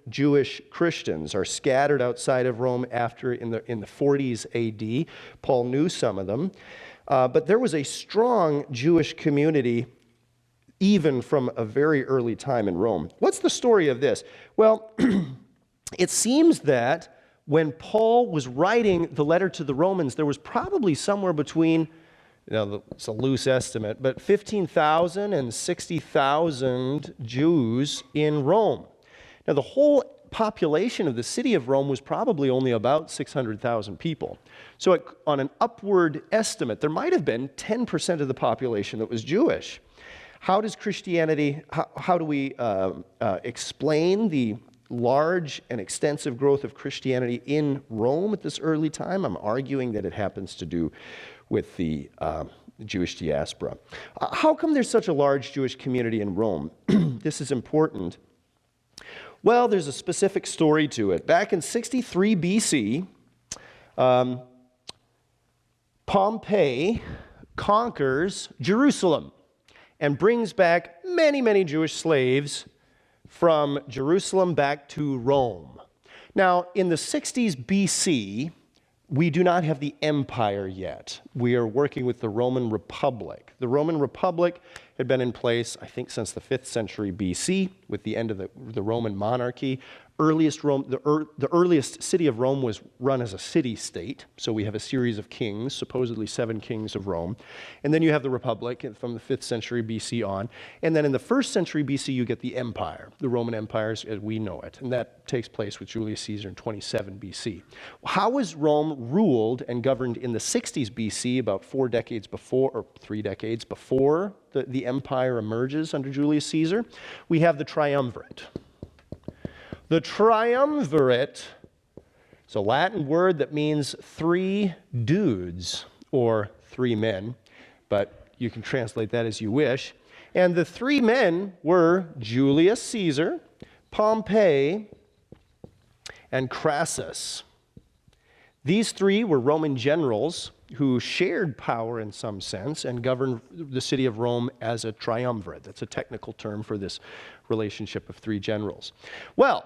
Jewish Christians are scattered outside of Rome after in the 40s AD. Paul knew some of them. But there was a strong Jewish community even from a very early time in Rome. What's the story of this? Well, it seems that when Paul was writing the letter to the Romans, there was probably somewhere between, it's a loose estimate, but 15,000 and 60,000 Jews in Rome. Now, the whole population of the city of Rome was probably only about 600,000 people. So on an upward estimate, there might have been 10% of the population that was Jewish. How does Christianity, how do we explain the large and extensive growth of Christianity in Rome at this early time? I'm arguing that it happens to do with the Jewish diaspora. How come there's such a large Jewish community in Rome? This is important. Well, there's a specific story to it. Back in 63 BC, Pompey conquers Jerusalem and brings back many, many Jewish slaves from Jerusalem back to Rome. Now, in the 60s BC, we do not have the empire yet. We are working with the Roman Republic. The Roman Republic had been in place, I think, since the 5th century BC, with the end of the Roman monarchy. The earliest city of Rome was run as a city-state, so we have a series of kings, supposedly 7 kings of Rome. And then you have the Republic from the 5th century BC on. And then in the 1st century BC, you get the empire, the Roman Empire as we know it. And that takes place with Julius Caesar in 27 BC. How was Rome ruled and governed in the 60s BC, about 4 decades before, or 3 decades before the empire emerges under Julius Caesar? We have the triumvirate. The triumvirate is a Latin word that means 3 dudes, or 3 men, but you can translate that as you wish. And the 3 men were Julius Caesar, Pompey, and Crassus. These 3 were Roman generals who shared power in some sense and governed the city of Rome as a triumvirate. That's a technical term for this relationship of 3 generals. Well,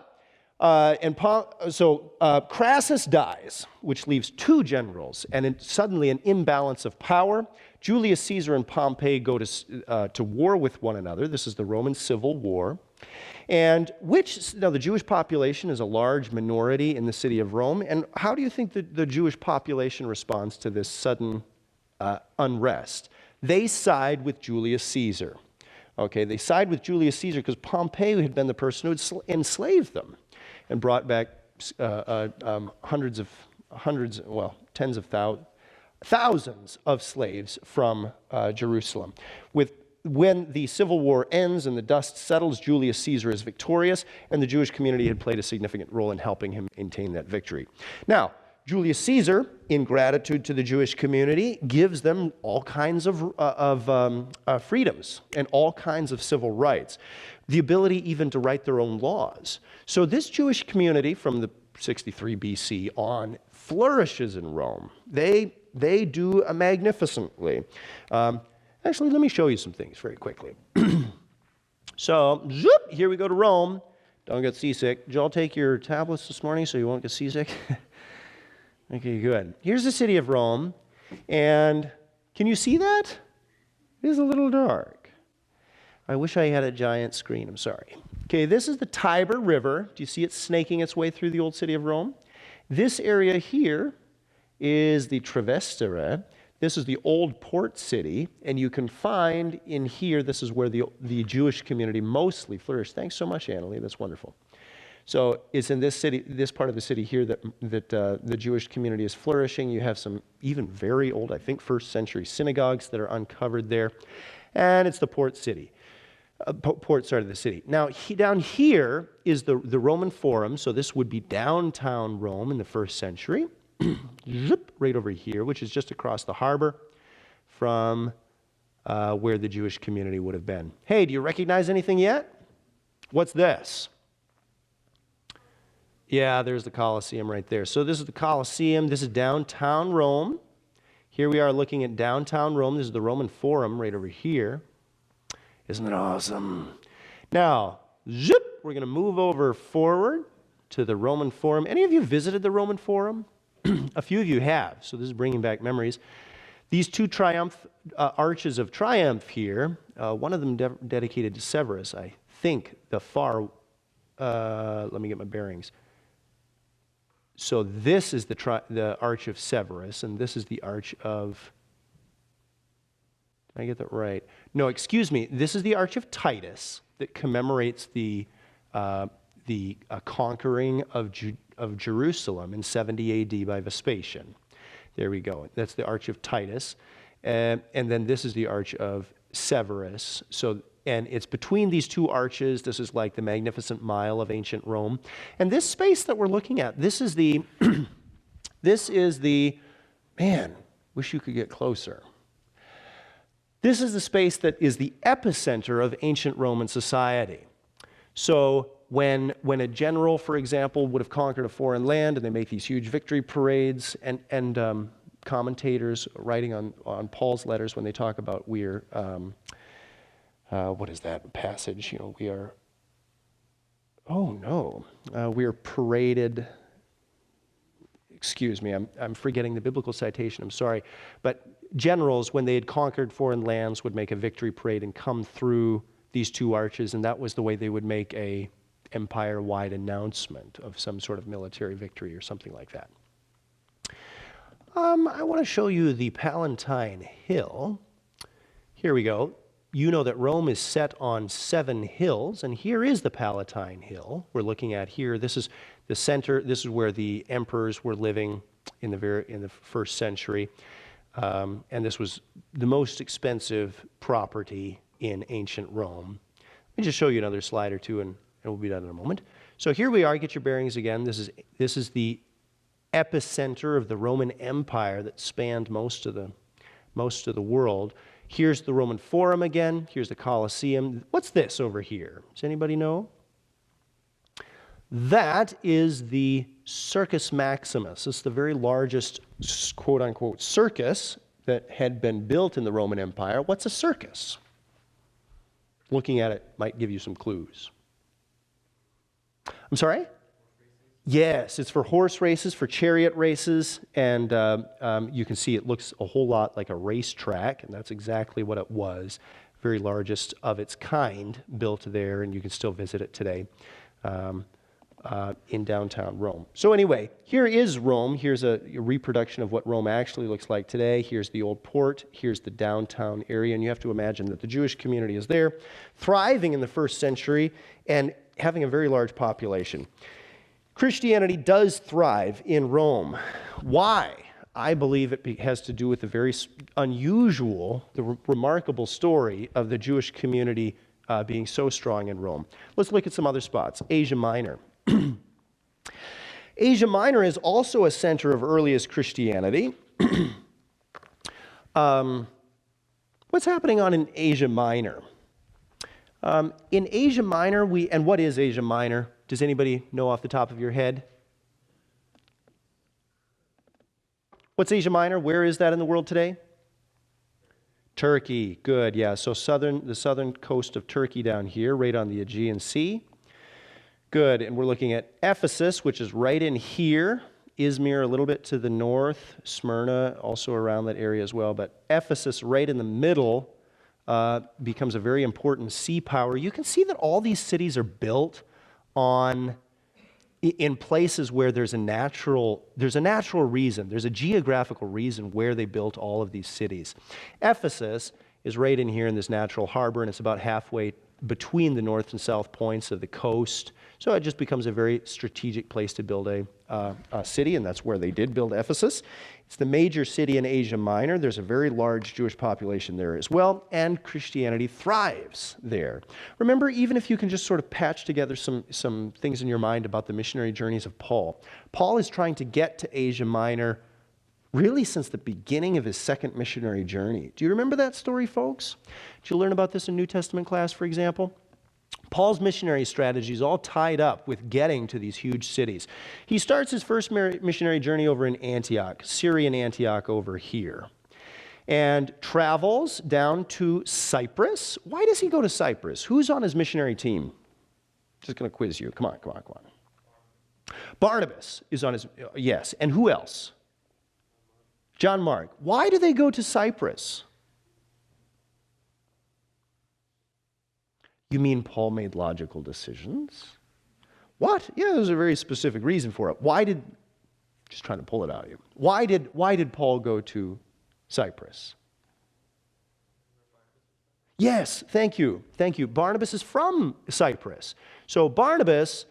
Crassus dies, which leaves 2 generals, and suddenly an imbalance of power. Julius Caesar and Pompey go to war with one another. This is the Roman Civil War. And now the Jewish population is a large minority in the city of Rome. And how do you think the Jewish population responds to this sudden unrest? They side with Julius Caesar. Okay, they side with Julius Caesar because Pompey had been the person who had enslaved them and brought back tens of thousands of slaves from Jerusalem. When the Civil War ends and the dust settles, Julius Caesar is victorious, and the Jewish community had played a significant role in helping him maintain that victory. Now, Julius Caesar, in gratitude to the Jewish community, gives them all kinds of freedoms and all kinds of civil rights, the ability even to write their own laws. So this Jewish community from the 63 BC on flourishes in Rome. They do magnificently. Actually, let me show you some things very quickly. So, here we go to Rome. Don't get seasick. Did y'all take your tablets this morning so you won't get seasick? Okay, good. Here's the city of Rome. And can you see that? It is a little dark. I wish I had a giant screen. I'm sorry. Okay, this is the Tiber River. Do you see it snaking its way through the old city of Rome? This area here is the Trevestere. This is the old port city, and you can find in here, this is where the Jewish community mostly flourished. Thanks so much, Annalie. That's wonderful. So it's in this city, this part of the city here that the Jewish community is flourishing. You have some even very old, I think, 1st century synagogues that are uncovered there. And it's the port city, port side of the city. Now, down here is the Roman Forum. So this would be downtown Rome in the 1st century. Right over here, which is just across the harbor from where the Jewish community would have been. Hey, do you recognize anything yet? What's this? Yeah, there's the Colosseum right there. So this is the Colosseum. This is downtown Rome. Here we are looking at downtown Rome. This is the Roman Forum right over here. Isn't it awesome? Now, we're going to move over forward to the Roman Forum. Any of you visited the Roman Forum? A few of you have, so this is bringing back memories. These two arches of triumph here, one of them dedicated to Severus, I think the far, let me get my bearings. So this is the Arch of Severus, and this is the Arch of, did I get that right? No, excuse me, this is the Arch of Titus that commemorates the conquering of Jerusalem in 70 AD by Vespasian. There we go. That's the Arch of Titus. And then this is the Arch of Severus. And it's between these two arches. This is like the Magnificent Mile of ancient Rome. And this space that we're looking at, this is the, man, wish you could get closer. This is the space that is the epicenter of ancient Roman society. So when a general, for example, would have conquered a foreign land and they make these huge victory parades, and commentators writing on Paul's letters when they talk about we're, what is that passage? You know, we are, we are paraded, excuse me, I'm forgetting the biblical citation, I'm sorry. But generals, when they had conquered foreign lands, would make a victory parade and come through these two arches, and that was the way they would make a empire-wide announcement of some sort of military victory or something like that. I want to show you the Palatine Hill. Here we go. You know that Rome is set on 7 hills, and here is the Palatine Hill we're looking at here. This is the center. This is where the emperors were living in the first century, and this was the most expensive property in ancient Rome. Let me just show you another slide or two, and we'll be done in a moment. So here we are. Get your bearings again. This is the epicenter of the Roman Empire that spanned most of the world. Here's the Roman Forum again. Here's the Colosseum. What's this over here? Does anybody know? That is the Circus Maximus. It's the very largest, quote-unquote, circus that had been built in the Roman Empire. What's a circus? Looking at it might give you some clues. I'm sorry? Yes, it's for horse races, for chariot races, and you can see it looks a whole lot like a racetrack, and that's exactly what it was. Very largest of its kind built there, and you can still visit it today in downtown Rome. So anyway, here is Rome. Here's a reproduction of what Rome actually looks like today. Here's the old port. Here's the downtown area, and you have to imagine that the Jewish community is there, thriving in the first century, and having a very large population. Christianity does thrive in Rome. Why? I believe it has to do with the very unusual, the remarkable story of the Jewish community being so strong in Rome. Let's look at some other spots. Asia Minor. Asia Minor is also a center of earliest Christianity. What's happening in Asia Minor? In Asia Minor, and what is Asia Minor? Does anybody know off the top of your head? What's Asia Minor? Where is that in the world today? Turkey. Good, yeah. So the southern coast of Turkey down here, right on the Aegean Sea. Good, and we're looking at Ephesus, which is right in here. Izmir a little bit to the north. Smyrna also around that area as well. But Ephesus right in the middle becomes a very important sea power. You can see that all these cities are built in places where there's a natural reason, there's a geographical reason where they built all of these cities. Ephesus is right in here in this natural harbor, and it's about halfway between the north and south points of the coast. So it just becomes a very strategic place to build a city, and that's where they did build Ephesus. It's the major city in Asia Minor. There's a very large Jewish population there as well, and Christianity thrives there. Remember, even if you can just sort of patch together some things in your mind about the missionary journeys of Paul. Paul is trying to get to Asia Minor really since the beginning of his second missionary journey. Do you remember that story, folks? Did you learn about this in New Testament class, for example? Paul's missionary strategy is all tied up with getting to these huge cities. He starts his first missionary journey over in Antioch, Syrian Antioch over here, and travels down to Cyprus. Why does he go to Cyprus? Who's on his missionary team? Just going to quiz you. Come on. Barnabas is on his, yes. And who else? John Mark. Why do they go to Cyprus? You mean Paul made logical decisions? What? Yeah, there's a very specific reason for it. Just trying to pull it out of you. Why did Paul go to Cyprus? Yes, thank you. Barnabas is from Cyprus. So Barnabas,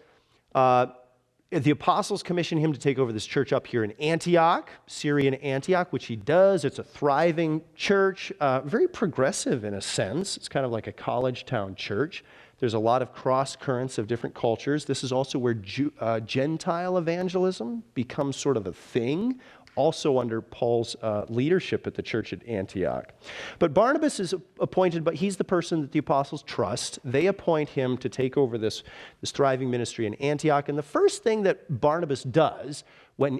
the apostles commissioned him to take over this church up here in Antioch, Syrian Antioch, which he does. It's a thriving church, very progressive in a sense. It's kind of like a college town church. There's a lot of cross currents of different cultures. This is also where Gentile evangelism becomes sort of a thing, also under Paul's leadership at the church at Antioch. But Barnabas is appointed, but he's the person that the apostles trust. They appoint him to take over this thriving ministry in Antioch. And the first thing that Barnabas does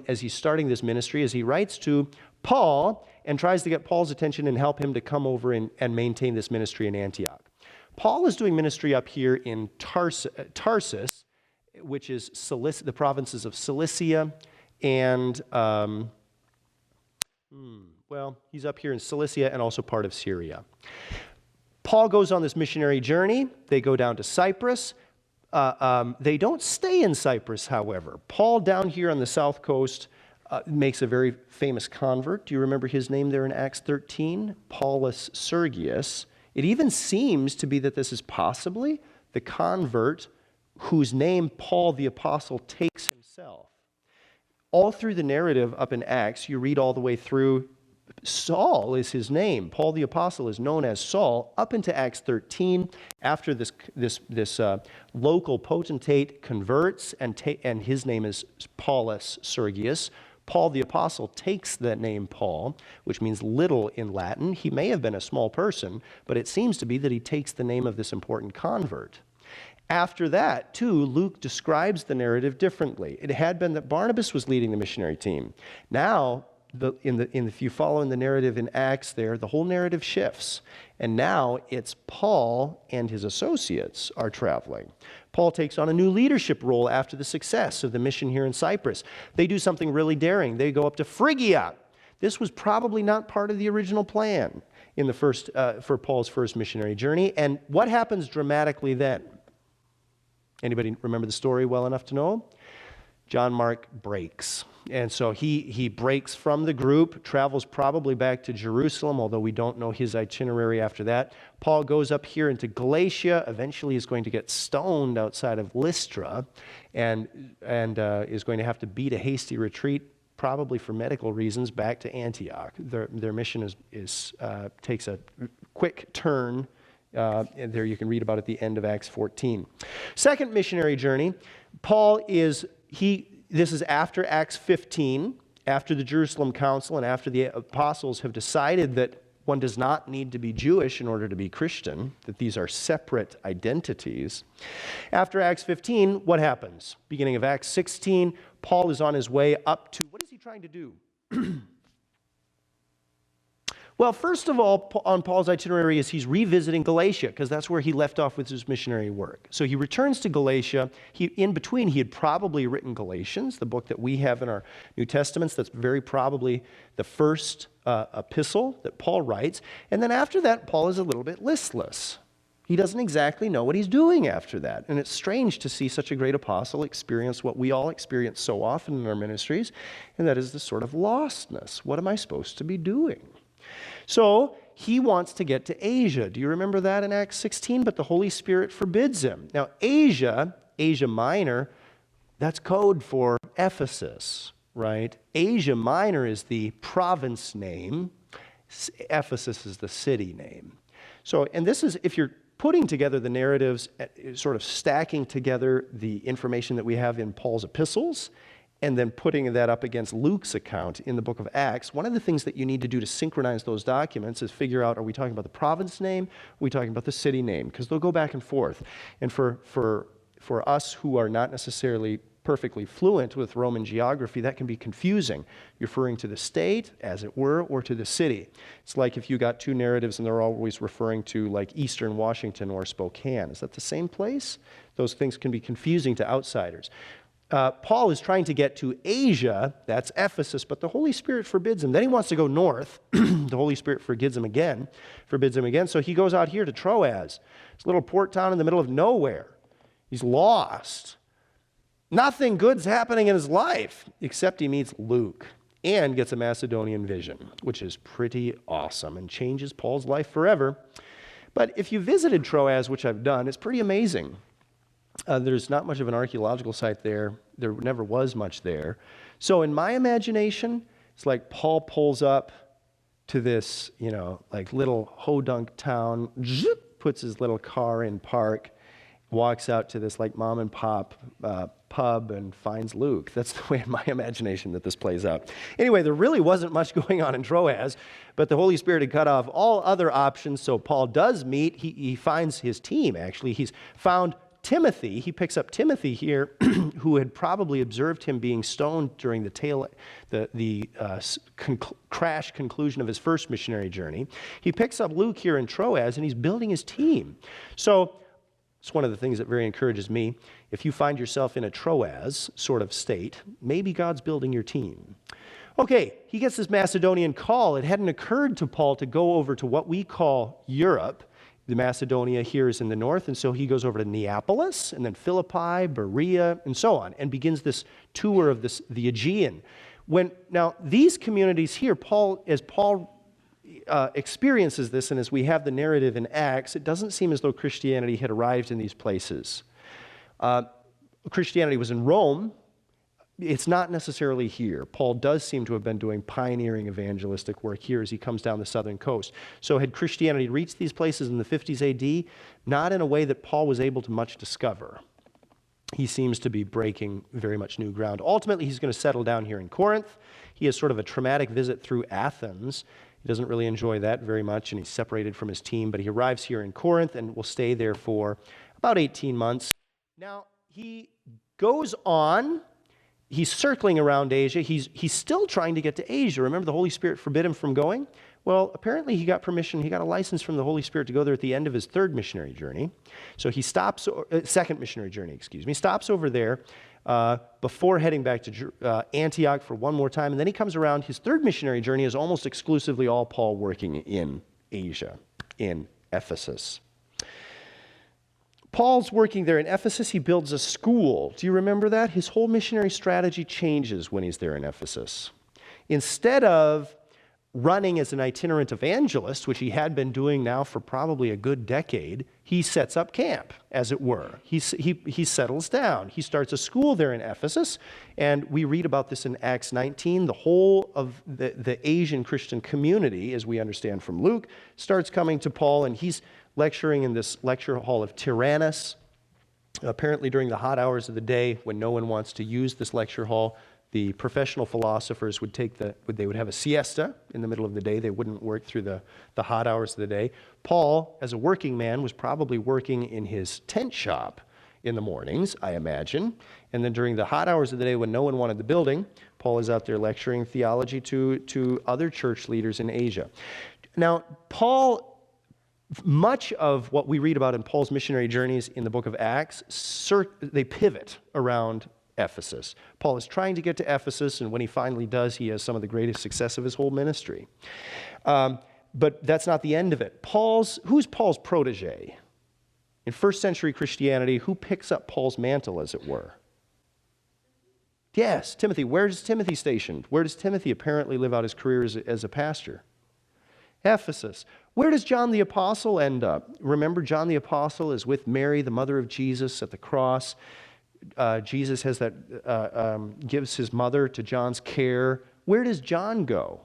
as he's starting this ministry is he writes to Paul and tries to get Paul's attention and help him to come over and maintain this ministry in Antioch. Paul is doing ministry up here in Tarsus, which is the provinces of Cilicia, and he's up here in Cilicia and also part of Syria. Paul goes on this missionary journey. They go down to Cyprus. They don't stay in Cyprus, however. Paul down here on the south coast makes a very famous convert. Do you remember his name there in Acts 13? Paulus Sergius. It even seems to be that this is possibly the convert whose name Paul the Apostle takes himself. All through the narrative up in Acts, you read all the way through, Saul is his name. Paul the Apostle is known as Saul up into Acts 13. After this local potentate converts, and his name is Paulus Sergius, Paul the Apostle takes that name Paul, which means little in Latin. He may have been a small person, but it seems to be that he takes the name of this important convert. After that, too, Luke describes the narrative differently. It had been that Barnabas was leading the missionary team. Now, if you follow in the narrative in Acts there, the whole narrative shifts. And now it's Paul and his associates are traveling. Paul takes on a new leadership role after the success of the mission here in Cyprus. They do something really daring. They go up to Phrygia. This was probably not part of the original plan for Paul's first missionary journey. And what happens dramatically then? Anybody remember the story well enough to know? John Mark breaks. And so he breaks from the group, travels probably back to Jerusalem, although we don't know his itinerary after that. Paul goes up here into Galatia, eventually is going to get stoned outside of Lystra, and is going to have to beat a hasty retreat, probably for medical reasons, back to Antioch. Their mission takes a quick turn. And there you can read about at the end of Acts 14. Second missionary journey, this is after Acts 15, after the Jerusalem Council and after the apostles have decided that one does not need to be Jewish in order to be Christian, that these are separate identities. After Acts 15, what happens? Beginning of Acts 16, Paul is on his way up to, what is he trying to do? Well, first of all, on Paul's itinerary is he's revisiting Galatia, because that's where he left off with his missionary work. So he returns to Galatia. In between, he had probably written Galatians, the book that we have in our New Testaments. That's very probably the first epistle that Paul writes. And then after that, Paul is a little bit listless. He doesn't exactly know what he's doing after that. And it's strange to see such a great apostle experience what we all experience so often in our ministries, and that is the sort of lostness. What am I supposed to be doing? So he wants to get to Asia. Do you remember that in Acts 16? But the Holy Spirit forbids him. Now, Asia Minor, that's code for Ephesus, right? Asia Minor is the province name. Ephesus is the city name. So, and this is, if you're putting together the narratives, sort of stacking together the information that we have in Paul's epistles, and then putting that up against Luke's account in the book of Acts, one of the things that you need to do to synchronize those documents is figure out, are we talking about the province name? Are we talking about the city name? Because they'll go back and forth. And for us who are not necessarily perfectly fluent with Roman geography, that can be confusing, referring to the state, as it were, or to the city. It's like if you got two narratives and they're always referring to like Eastern Washington or Spokane. Is that the same place? Those things can be confusing to outsiders. Paul is trying to get to Asia, that's Ephesus, but the Holy Spirit forbids him. Then he wants to go north. The Holy Spirit forbids him again, so he goes out here to Troas, this little port town in the middle of nowhere. He's lost. Nothing good's happening in his life, except he meets Luke and gets a Macedonian vision, which is pretty awesome and changes Paul's life forever. But if you visited Troas, which I've done, it's pretty amazing. There's not much of an archaeological site there. There never was much there. So in my imagination, it's like Paul pulls up to this, like little hodunk town, puts his little car in park, walks out to this like mom and pop pub and finds Luke. That's the way in my imagination that this plays out. Anyway, there really wasn't much going on in Troas, but the Holy Spirit had cut off all other options, so Paul does meet. He finds his team, actually. He's found Timothy. He picks up Timothy here, who had probably observed him being stoned during the crash conclusion of his first missionary journey. He picks up Luke here in Troas, and he's building his team. So it's one of the things that very encourages me. If you find yourself in a Troas sort of state, maybe God's building your team. Okay, he gets this Macedonian call. It hadn't occurred to Paul to go over to what we call Europe. The Macedonia here is in the north, and so he goes over to Neapolis, and then Philippi, Berea, and so on, and begins this tour of the Aegean. Now, these communities here, as Paul experiences this, and as we have the narrative in Acts, it doesn't seem as though Christianity had arrived in these places. Christianity was in Rome. It's not necessarily here. Paul does seem to have been doing pioneering evangelistic work here as he comes down the southern coast. So had Christianity reached these places in the 50s AD? Not in a way that Paul was able to much discover. He seems to be breaking very much new ground. Ultimately, he's going to settle down here in Corinth. He has sort of a traumatic visit through Athens. He doesn't really enjoy that very much, and he's separated from his team, but he arrives here in Corinth and will stay there for about 18 months. Now, he goes on. He's circling around Asia. He's still trying to get to Asia. Remember, the Holy Spirit forbid him from going? Well, apparently he got permission. He got a license from the Holy Spirit to go there at the end of his third missionary journey. So he stops, second missionary journey, stops over there before heading back to Antioch for one more time. And then he comes around. His third missionary journey is almost exclusively all Paul working in Asia, in Ephesus. Paul's working there in Ephesus. He builds a school. Do you remember that? His whole missionary strategy changes when he's there in Ephesus. Instead of running as an itinerant evangelist, which he had been doing now for probably a good decade, he sets up camp, as it were. He settles down. He starts a school there in Ephesus, and we read about this in Acts 19. The whole of the Asian Christian community, as we understand from Luke, starts coming to Paul, and he's lecturing in this lecture hall of Tyrannus. Apparently during the hot hours of the day, when no one wants to use this lecture hall, the professional philosophers would have a siesta in the middle of the day. They wouldn't work through the hot hours of the day. Paul, as a working man, was probably working in his tent shop in the mornings, I imagine. And then during the hot hours of the day when no one wanted the building, Paul is out there lecturing theology to other church leaders in Asia. Now, much of what we read about in Paul's missionary journeys in the book of Acts, they pivot around Ephesus. Paul is trying to get to Ephesus, and when he finally does, he has some of the greatest success of his whole ministry. But that's not the end of it. Who's Paul's protege? In first century Christianity, who picks up Paul's mantle, as it were? Yes, Timothy. Where is Timothy stationed? Where does Timothy apparently live out his career as a pastor? Ephesus. Where does John the Apostle end up? Remember, John the Apostle is with Mary, the mother of Jesus, at the cross. Jesus gives his mother to John's care. Where does John go?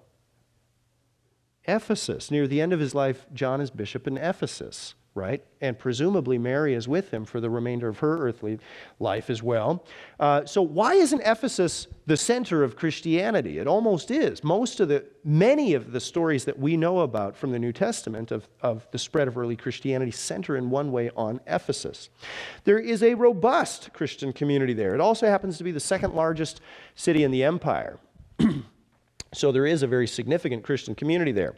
Ephesus. Near the end of his life, John is bishop in Ephesus. right? And presumably Mary is with him for the remainder of her earthly life as well. So why isn't Ephesus the center of Christianity? It almost is. Many of the stories that we know about from the New Testament of the spread of early Christianity center in one way on Ephesus. There is a robust Christian community there. It also happens to be the second largest city in the empire. So there is a very significant Christian community there.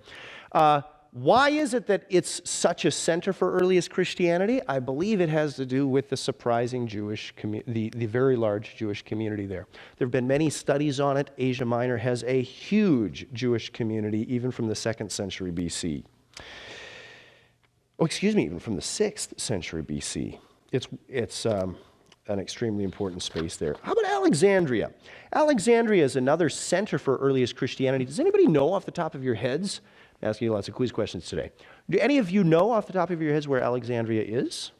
Why is it that it's such a center for earliest Christianity? I believe it has to do with the surprising the very large Jewish community there. There have been many studies on it. Asia Minor has a huge Jewish community, even from the 2nd century BC. Even from the 6th century BC. It's an extremely important space there. How about Alexandria? Alexandria is another center for earliest Christianity. Does anybody know off the top of your heads? I'm asking you lots of quiz questions today. Do any of you know off the top of your heads where Alexandria is?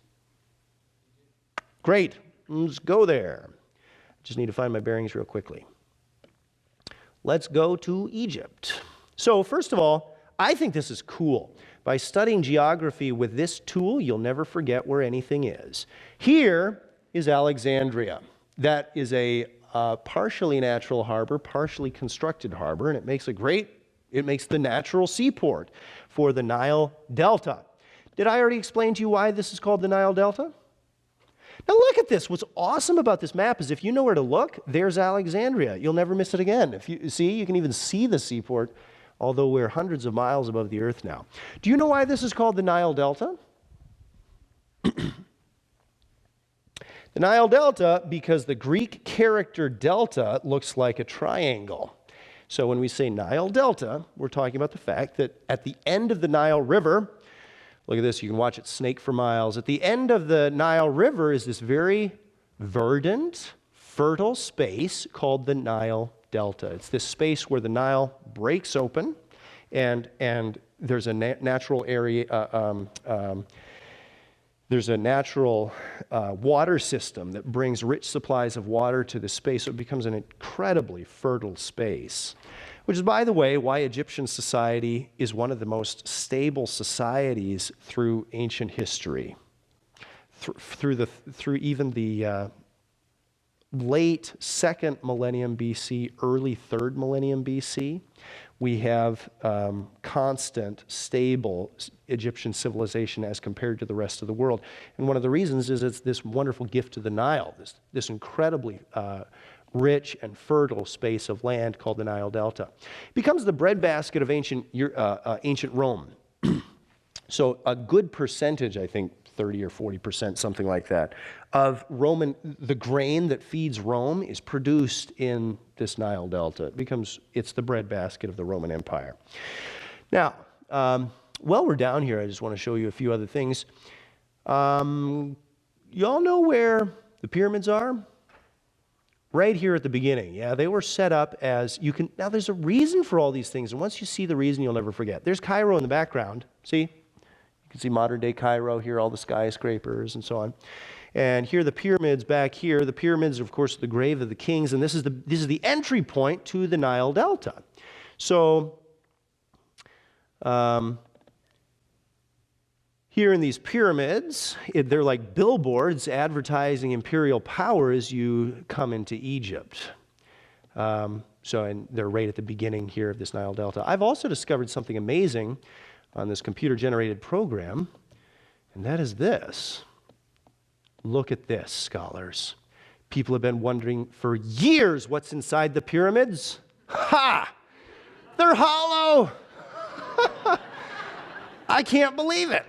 Great. Let's go there. Just need to find my bearings real quickly. Let's go to Egypt. So first of all, I think this is cool. By studying geography with this tool, you'll never forget where anything is. Here is Alexandria. That is a partially natural harbor, partially constructed harbor, and it makes the natural seaport for the Nile Delta. Did I already explain to you why this is called the Nile Delta? Now look at this. What's awesome about this map is if you know where to look, there's Alexandria. You'll never miss it again. If you see, you can even see the seaport, although we're hundreds of miles above the earth now. Do you know why this is called the Nile Delta? The Nile Delta, because the Greek character delta looks like a triangle. So when we say Nile Delta, we're talking about the fact that at the end of the Nile River, look at this, you can watch it snake for miles. At the end of the Nile River is this very verdant, fertile space called the Nile Delta. It's this space where the Nile breaks open and there's a natural area, there's a natural water system that brings rich supplies of water to the space, so it becomes an incredibly fertile space. Which is, by the way, why Egyptian society is one of the most stable societies through ancient history. Through even the late 2nd millennium BC, early 3rd millennium BC, we have constant, stable Egyptian civilization as compared to the rest of the world. And one of the reasons is it's this wonderful gift to the Nile, this incredibly rich and fertile space of land called the Nile Delta. It becomes the breadbasket of ancient Rome. So a good percentage, I think 30 or 40%, something like that, of the grain that feeds Rome is produced in this Nile Delta. It's the breadbasket of the Roman Empire. Now, while we're down here, I just want to show you a few other things. You all know where the pyramids are? Right here at the beginning. Yeah, they were set up now there's a reason for all these things, and once you see the reason, you'll never forget. There's Cairo in the background, see? You can see modern day Cairo here, all the skyscrapers and so on. And here the pyramids back here. The pyramids are, of course, the grave of the kings, and this is the entry point to the Nile Delta. So, here in these pyramids, they're like billboards advertising imperial power as you come into Egypt. And they're right at the beginning here of this Nile Delta. I've also discovered something amazing on this computer-generated program, and that is this. Look at this, scholars. People have been wondering for years what's inside the pyramids. Ha! They're hollow! I can't believe it.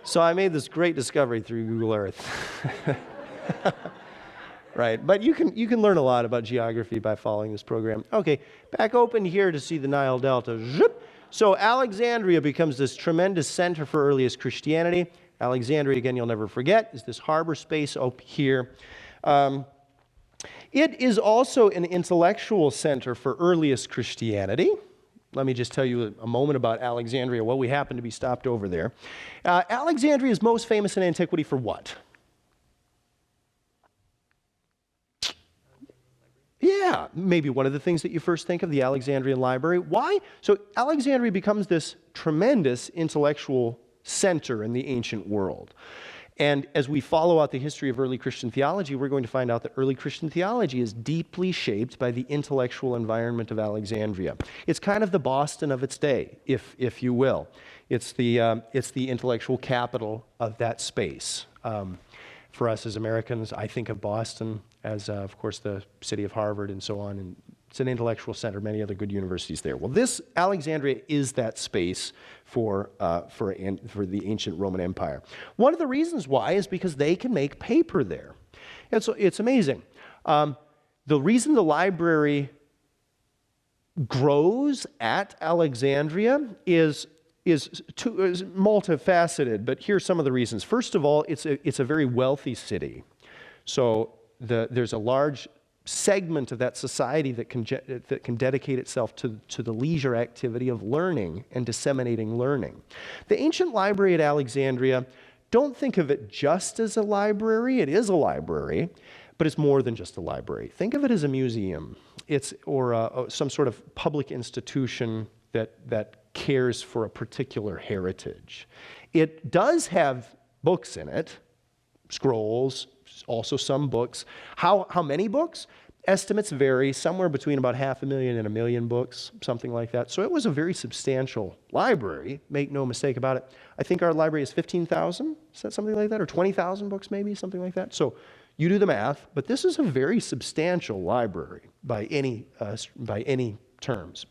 So I made this great discovery through Google Earth. Right, but you can learn a lot about geography by following this program. Okay, back open here to see the Nile Delta. Zip. So Alexandria becomes this tremendous center for earliest Christianity. Alexandria, again, you'll never forget, is this harbor space up here. It is also an intellectual center for earliest Christianity. Let me just tell you a moment about Alexandria. Well, we happen to be stopped over there. Alexandria is most famous in antiquity for what? Yeah, maybe one of the things that you first think of, the Alexandrian Library. Why? So Alexandria becomes this tremendous intellectual center in the ancient world. And as we follow out the history of early Christian theology, we're going to find out that early Christian theology is deeply shaped by the intellectual environment of Alexandria. It's kind of the Boston of its day, if you will. It's the intellectual capital of that space. For us as Americans, I think of Boston as, of course, the city of Harvard and so on, and it's an intellectual center, many other good universities there. Well, this Alexandria is that space for the ancient Roman Empire. One of the reasons why is because they can make paper there. And so it's amazing. The reason the library grows at Alexandria is multifaceted, but here's some of the reasons. First of all, it's a very wealthy city. So there's a large segment of that society that can dedicate itself to the leisure activity of learning and disseminating learning. The ancient library at Alexandria, don't think of it just as a library. It is a library, but it's more than just a library. Think of it as a museum. Or some sort of public institution that cares for a particular heritage. It does have books in it, scrolls, also some books. How many books? Estimates vary, somewhere between about 500,000 and 1 million books, something like that. So it was a very substantial library, make no mistake about it. I think our library is 15,000, is that something like that? Or 20,000 books maybe, something like that. So you do the math, but this is a very substantial library by any terms.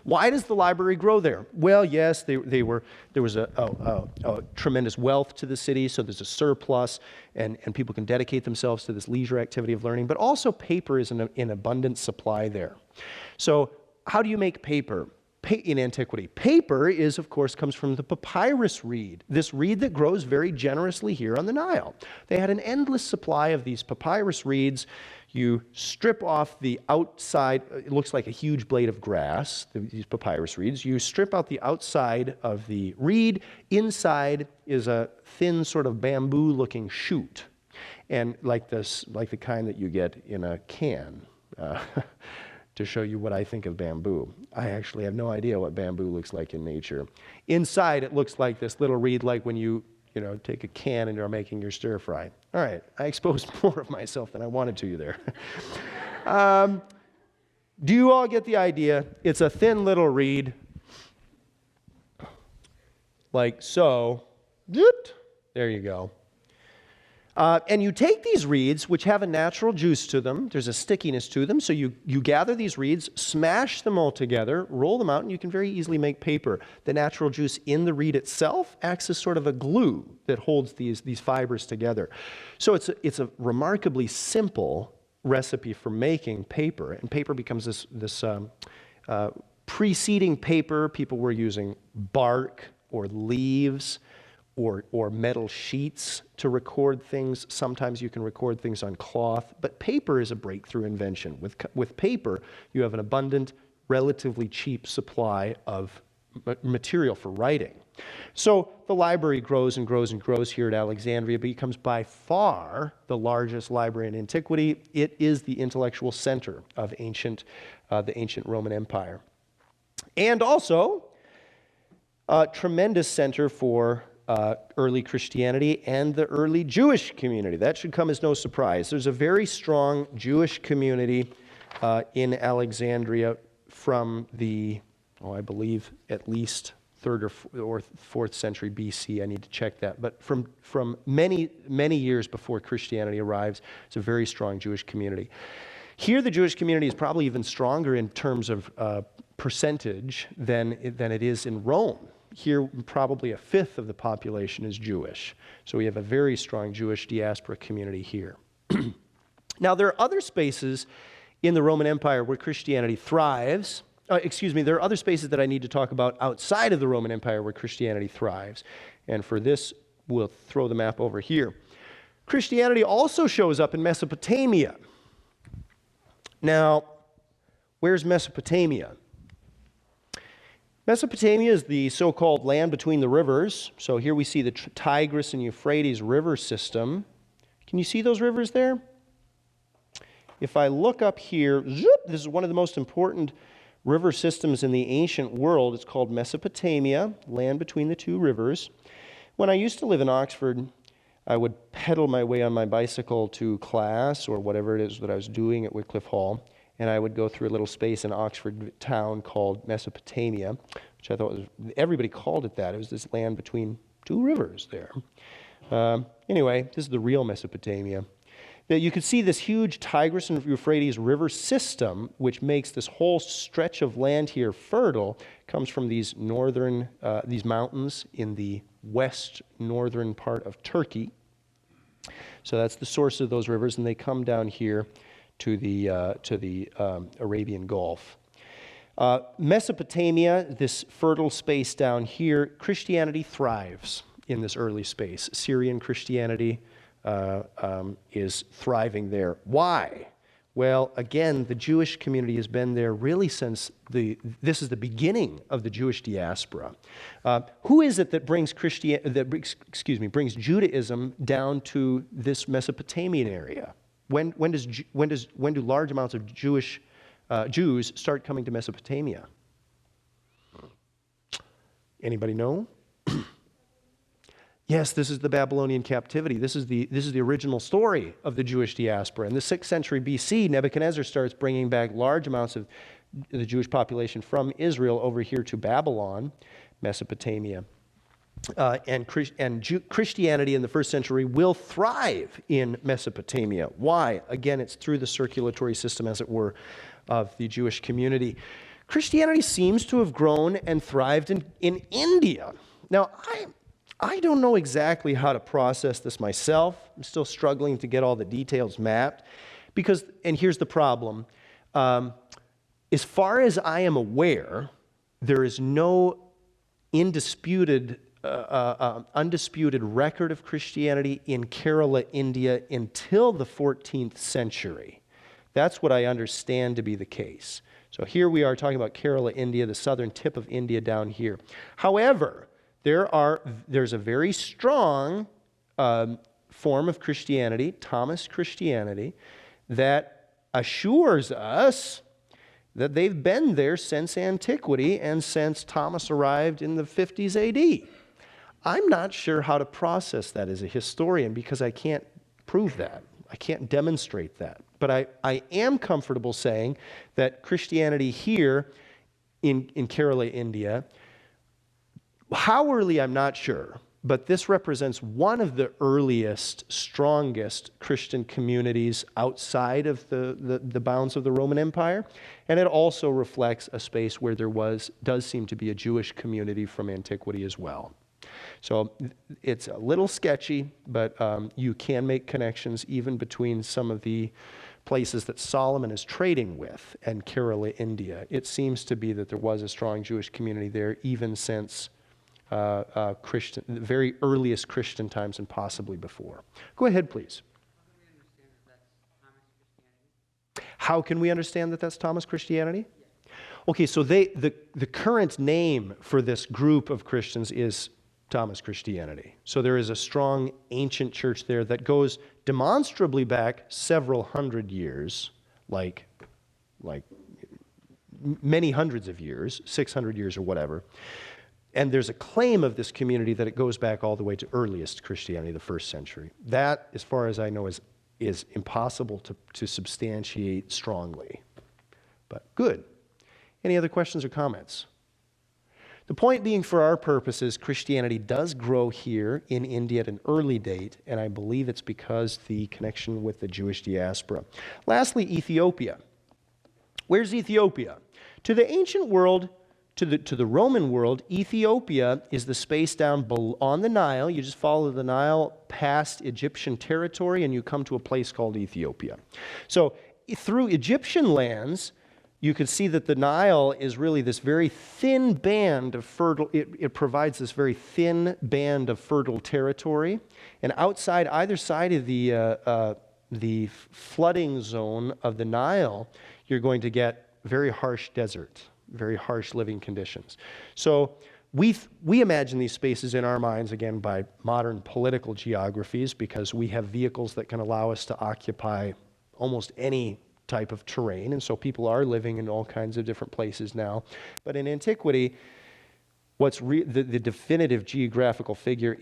Why does the library grow there? Well, yes, there was a tremendous wealth to the city, so there's a surplus, and people can dedicate themselves to this leisure activity of learning, but also paper is in abundant supply there. So how do you make paper in antiquity? Paper of course, comes from the papyrus reed, this reed that grows very generously here on the Nile. They had an endless supply of these papyrus reeds. You strip off the outside, it looks like a huge blade of grass, these papyrus reeds. You strip out the outside of the reed. Inside is a thin sort of bamboo-looking shoot, and like the kind that you get in a can. To show you what I think of bamboo. I actually have no idea what bamboo looks like in nature. Inside, it looks like this little reed, like when you take a can and you're making your stir fry. All right, I exposed more of myself than I wanted to you there. Do you all get the idea? It's a thin little reed, like so. There you go. And you take these reeds, which have a natural juice to them. There's a stickiness to them. So you gather these reeds, smash them all together, roll them out, and you can very easily make paper. The natural juice in the reed itself acts as sort of a glue that holds these fibers together. So it's a remarkably simple recipe for making paper. And paper becomes this preceding paper. People were using bark or leaves or metal sheets to record things. Sometimes you can record things on cloth, but paper is a breakthrough invention. With paper, you have an abundant, relatively cheap supply of material for writing. So the library grows and grows and grows here at Alexandria, becomes by far the largest library in antiquity. It is the intellectual center of the ancient Roman Empire. And also a tremendous center for early Christianity and the early Jewish community. That should come as no surprise. There's a very strong Jewish community in Alexandria from the, I believe at least 3rd or 4th century BC. I need to check that. But from many, many years before Christianity arrives, it's a very strong Jewish community. Here, the Jewish community is probably even stronger in terms of percentage than it is in Rome. Here, probably 1/5 of the population is Jewish. So we have a very strong Jewish diaspora community here. Now, there are other spaces in the Roman Empire where Christianity thrives. There are other spaces that I need to talk about outside of the Roman Empire where Christianity thrives. And for this, we'll throw the map over here. Christianity also shows up in Mesopotamia. Now, where's Mesopotamia? Mesopotamia is the so-called land between the rivers. So here we see the Tigris and Euphrates river system. Can you see those rivers there? If I look up here, this is one of the most important river systems in the ancient world. It's called Mesopotamia, land between the two rivers. When I used to live in Oxford, I would pedal my way on my bicycle to class or whatever it is that I was doing at Wycliffe Hall, and I would go through a little space in Oxford town called Mesopotamia, which I thought was, everybody called it that. It was this land between two rivers there. Anyway, this is the real Mesopotamia. Now, you could see this huge Tigris and Euphrates river system, which makes this whole stretch of land here fertile, comes from these northern, these mountains in the west northern part of Turkey. So that's the source of those rivers, and they come down here to the Arabian Gulf. Mesopotamia, this fertile space down here, Christianity thrives in this early space. Syrian Christianity is thriving there. Why? Well, again, the Jewish community has been there really since this is the beginning of the Jewish diaspora. Who is it that brings brings Judaism down to this Mesopotamian area? When do large amounts of Jews start coming to Mesopotamia? Anybody know? Yes, this is the Babylonian captivity. This is the original story of the Jewish diaspora. In the 6th century BC, Nebuchadnezzar starts bringing back large amounts of the Jewish population from Israel over here to Babylon, Mesopotamia. And Christianity in the 1st century will thrive in Mesopotamia. Why? Again, it's through the circulatory system, as it were, of the Jewish community. Christianity seems to have grown and thrived in India. Now, I don't know exactly how to process this myself. I'm still struggling to get all the details mapped. Because, and here's the problem, as far as I am aware, there is no undisputed record of Christianity in Kerala, India, until the 14th century. That's what I understand to be the case. So here we are talking about Kerala, India, the southern tip of India down here. However, there's a very strong form of Christianity, Thomas Christianity, that assures us that they've been there since antiquity and since Thomas arrived in the 50s AD. I'm not sure how to process that as a historian because I can't prove that. I can't demonstrate that. But I am comfortable saying that Christianity here in Kerala, India, how early, I'm not sure, but this represents one of the earliest, strongest Christian communities outside of the bounds of the Roman Empire, and it also reflects a space where does seem to be a Jewish community from antiquity as well. So it's a little sketchy, but you can make connections even between some of the places that Solomon is trading with and Kerala, India. It seems to be that there was a strong Jewish community there even since the very earliest Christian times and possibly before. Go ahead, please. How can we understand that that's Thomas Christianity? Okay, so the current name for this group of Christians is Thomas Christianity. So there is a strong ancient church there that goes demonstrably back several hundred years, like many hundreds of years, 600 years or whatever. And there's a claim of this community that it goes back all the way to earliest Christianity, the 1st century. That, as far as I know, is impossible to substantiate strongly. But good. Any other questions or comments? The point being, for our purposes, Christianity does grow here in India at an early date, and I believe it's because the connection with the Jewish diaspora. Lastly, Ethiopia. Where's Ethiopia? To the ancient world, to the Roman world, Ethiopia is the space down on the Nile. You just follow the Nile past Egyptian territory, and you come to a place called Ethiopia. So through Egyptian lands, you could see that the Nile is really this very thin band of fertile, it provides this very thin band of fertile territory. And outside either side of the flooding zone of the Nile, you're going to get very harsh desert, very harsh living conditions. So we imagine these spaces in our minds, again, by modern political geographies, because we have vehicles that can allow us to occupy almost any type of terrain, and so people are living in all kinds of different places now. But in antiquity, the definitive geographical feature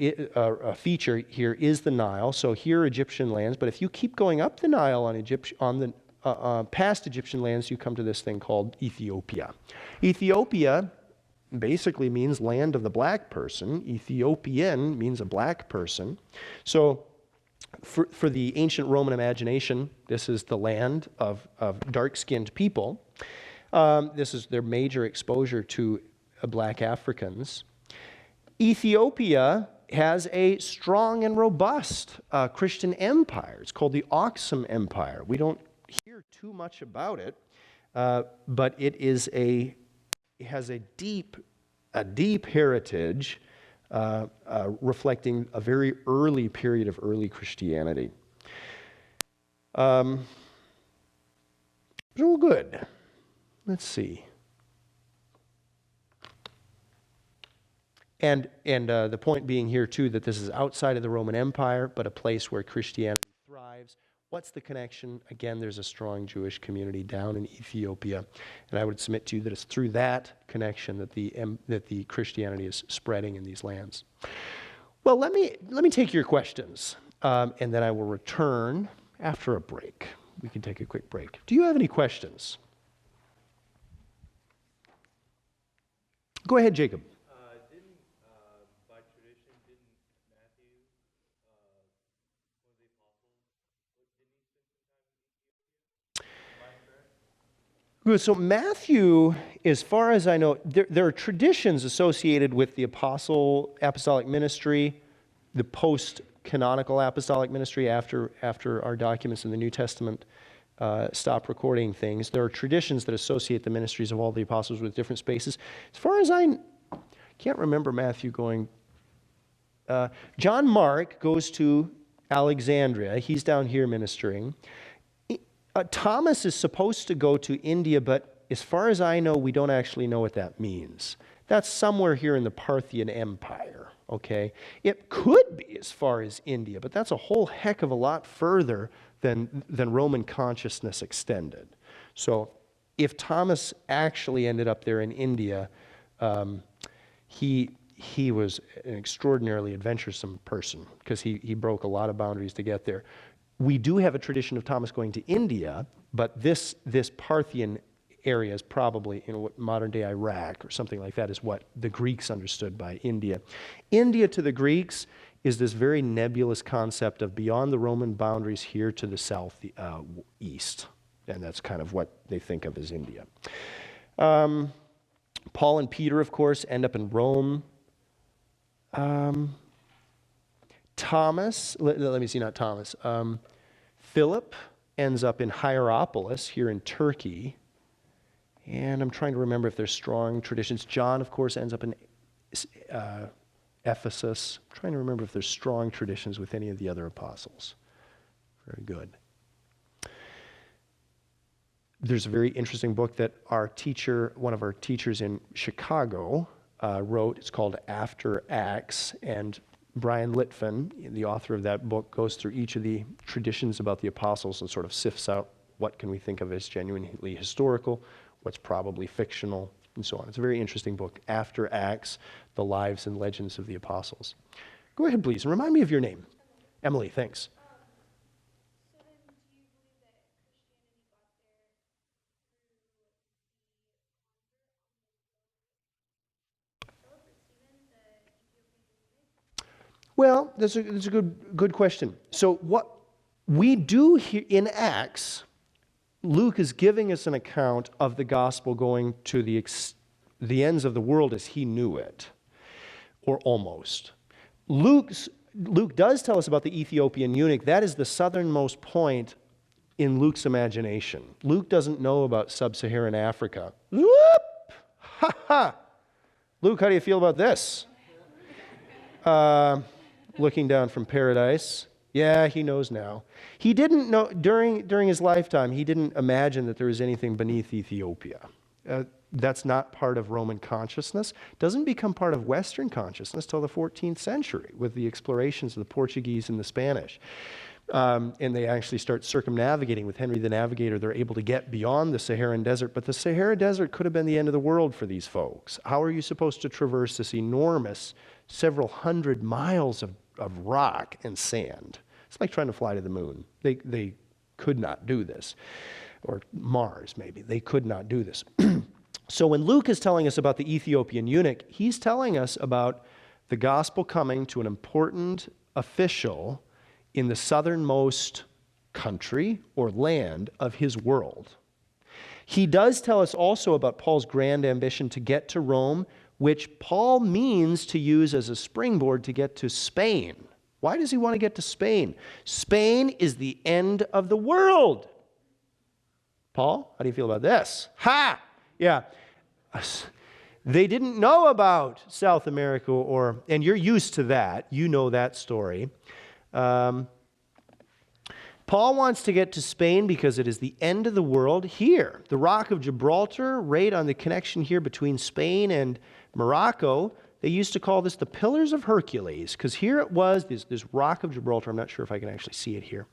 here is the Nile. So here are Egyptian lands, but if you keep going up the Nile past Egyptian lands, you come to this thing called Ethiopia. Ethiopia basically means land of the black person. Ethiopian means a black person. So for the ancient Roman imagination, this is the land of dark-skinned people. This is their major exposure to black Africans. Ethiopia has a strong and robust Christian empire. It's called the Aksum Empire. We don't hear too much about it, but it has a deep heritage reflecting a very early period of early Christianity. So good. Let's see. And the point being here, too, that this is outside of the Roman Empire, but a place where Christianity thrives. What's the connection? Again, there's a strong Jewish community down in Ethiopia. And I would submit to you that it's through that connection that the Christianity is spreading in these lands. Well, let me take your questions, and then I will return after a break. We can take a quick break. Do you have any questions? Go ahead, Jacob. Good. So Matthew, as far as I know, there are traditions associated with the apostolic ministry, the post-canonical apostolic ministry after our documents in the New Testament stop recording things. There are traditions that associate the ministries of all the apostles with different spaces. As far as I can't remember Matthew going. John Mark goes to Alexandria. He's down here ministering. Thomas is supposed to go to India, but as far as I know, we don't actually know what that means. That's somewhere here in the Parthian Empire, okay? It could be as far as India, but that's a whole heck of a lot further than Roman consciousness extended. So if Thomas actually ended up there in India, he was an extraordinarily adventuresome person because he broke a lot of boundaries to get there. We do have a tradition of Thomas going to India, but this Parthian area is probably in what modern-day Iraq or something like that is what the Greeks understood by India. India to the Greeks is this very nebulous concept of beyond the Roman boundaries here to the south, the east, and that's kind of what they think of as India. Paul and Peter, of course, end up in Rome. Philip ends up in Hierapolis here in Turkey. And I'm trying to remember if there's strong traditions. John, of course, ends up in Ephesus. I'm trying to remember if there's strong traditions with any of the other apostles. Very good. There's a very interesting book that one of our teachers in Chicago wrote. It's called After Acts, and Brian Litvin, the author of that book, goes through each of the traditions about the apostles and sort of sifts out what can we think of as genuinely historical, what's probably fictional, and so on. It's a very interesting book, After Acts, The Lives and Legends of the Apostles. Go ahead, please, and remind me of your name. Emily, thanks. So then, do you believe that Christianity got there through the convert on the Philip or Stephen, the Ethiopian eunuch? Well, that's a good question. So what we do here in Acts, Luke is giving us an account of the gospel going to the ends of the world as he knew it, or almost. Luke does tell us about the Ethiopian eunuch. That is the southernmost point in Luke's imagination. Luke doesn't know about sub-Saharan Africa. Whoop! Ha ha! Luke, how do you feel about this? Looking down from paradise. Yeah, he knows now. He didn't know, during his lifetime, he didn't imagine that there was anything beneath Ethiopia. That's not part of Roman consciousness. Doesn't become part of Western consciousness till the 14th century with the explorations of the Portuguese and the Spanish. And they actually start circumnavigating with Henry the Navigator. They're able to get beyond the Saharan desert, but the Sahara Desert could have been the end of the world for these folks. How are you supposed to traverse this enormous several hundred miles of rock and sand? It's like trying to fly to the moon. They could not do this. Or Mars, maybe. They could not do this. So when Luke is telling us about the Ethiopian eunuch, he's telling us about the gospel coming to an important official in the southernmost country or land of his world. He does tell us also about Paul's grand ambition to get to Rome, which Paul means to use as a springboard to get to Spain. Why does he want to get to Spain? Spain is the end of the world. Paul, how do you feel about this? Ha! Yeah. They didn't know about South America, and you're used to that. You know that story. Paul wants to get to Spain because it is the end of the world here. The Rock of Gibraltar, right on the connection here between Spain and Morocco, they used to call this the Pillars of Hercules, because here it was, this Rock of Gibraltar. I'm not sure if I can actually see it here.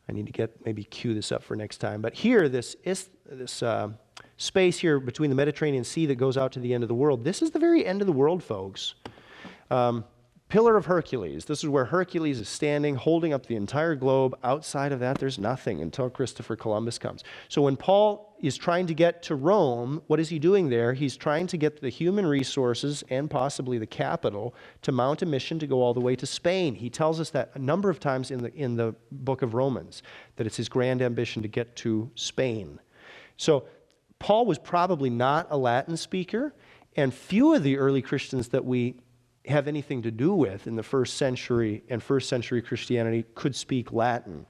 I need to maybe cue this up for next time. But here, this space here between the Mediterranean Sea that goes out to the end of the world, this is the very end of the world, folks. Pillar of Hercules. This is where Hercules is standing, holding up the entire globe. Outside of that, there's nothing until Christopher Columbus comes. So when Paul is trying to get to Rome, what is he doing there? He's trying to get the human resources and possibly the capital to mount a mission to go all the way to Spain. He tells us that a number of times in the book of Romans, that it's his grand ambition to get to Spain. So Paul was probably not a Latin speaker, and few of the early Christians that we have anything to do with in the first century and first century Christianity could speak Latin.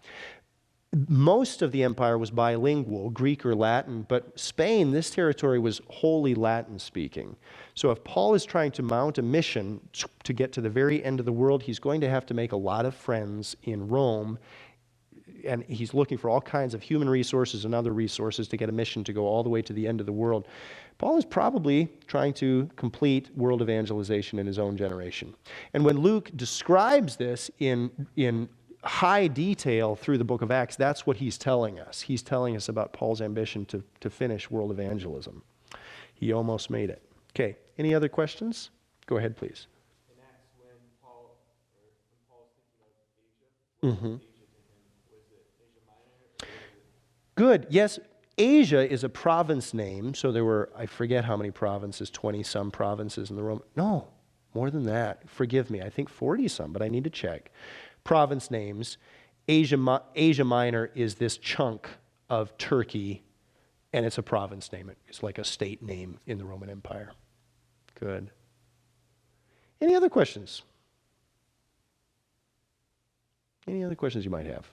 Most of the empire was bilingual, Greek or Latin, but Spain, this territory was wholly Latin speaking. So if Paul is trying to mount a mission to get to the very end of the world, he's going to have to make a lot of friends in Rome, and he's looking for all kinds of human resources and other resources to get a mission to go all the way to the end of the world. Paul is probably trying to complete world evangelization in his own generation. And when Luke describes this in high detail through the book of Acts, that's what he's telling us. He's telling us about Paul's ambition to finish world evangelism. He almost made it. Okay, any other questions? Go ahead, please. In Acts, when Paul's thinking of Asia, Mm-hmm. Asia to him, was it Asia Minor? Good. Yes, Asia is a province name, so there were, I forget how many provinces, 20-some provinces in the Roman... No, more than that. Forgive me, I think 40-some, but I need to check. Province names. Asia Minor is this chunk of Turkey, and it's a province name. It's like a state name in the Roman Empire. Good. Any other questions? Any other questions you might have?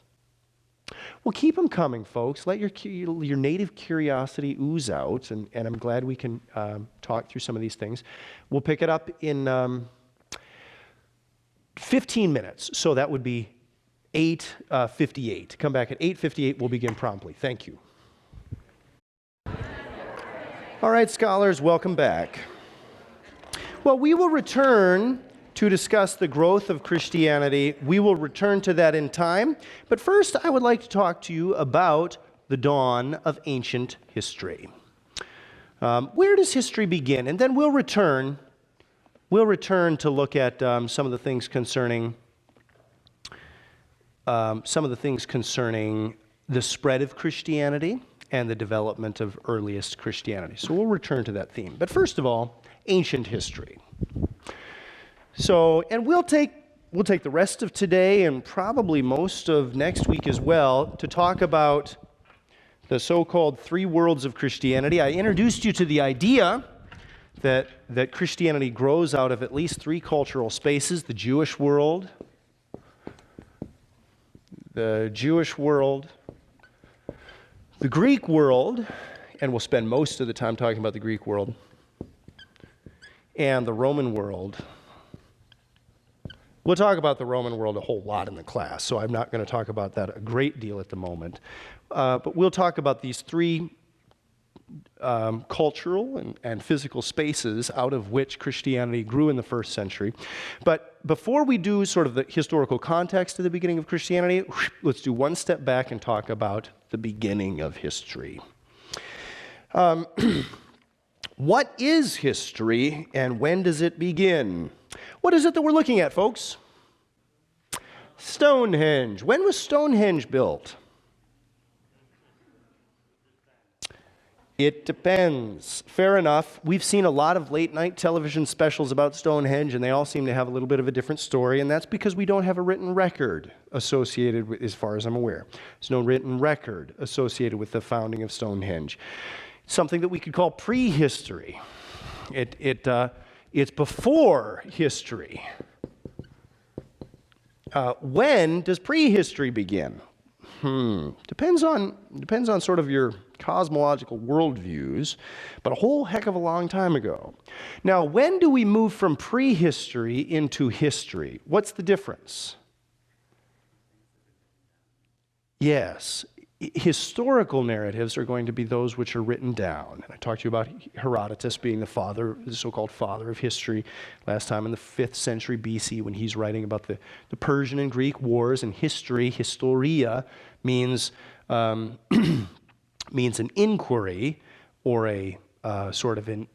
Well, keep them coming, folks. Let your native curiosity ooze out, and I'm glad we can talk through some of these things. We'll pick it up in 15 minutes, so that would be 8:58. Come back at 8:58. We'll begin promptly. Thank you. All right, scholars, welcome back. Well, we will return to discuss the growth of Christianity. We will return to that in time. But first, I would like to talk to you about the dawn of ancient history. Where does history begin? And then we'll return to look at some of the things concerning the spread of Christianity and the development of earliest Christianity. So we'll return to that theme. But first of all, ancient history. So, and we'll take the rest of today and probably most of next week as well to talk about the so-called three worlds of Christianity. I introduced you to the idea that Christianity grows out of at least three cultural spaces: the Jewish world, the Greek world, and we'll spend most of the time talking about the Greek world, and the Roman world. We'll talk about the Roman world a whole lot in the class, so I'm not going to talk about that a great deal at the moment. But we'll talk about these three cultural and physical spaces out of which Christianity grew in the first century. But before we do sort of the historical context of the beginning of Christianity, let's do one step back and talk about the beginning of history. What is history and when does it begin? What is it that we're looking at, folks? Stonehenge. When was Stonehenge built? It depends. Fair enough. We've seen a lot of late night television specials about Stonehenge, and they all seem to have a little bit of a different story, and that's because we don't have a written record associated with, as far as I'm aware. There's no written record associated with the founding of Stonehenge. Something that we could call prehistory. It's before history. When does prehistory begin? Depends on sort of your cosmological worldviews, but a whole heck of a long time ago. Now, when do we move from prehistory into history? What's the difference? Yes, historical narratives are going to be those which are written down. And I talked to you about Herodotus being the so-called father of history last time in the 5th century BC when he's writing about the Persian and Greek wars, and history, historia, means means an inquiry or a sort of an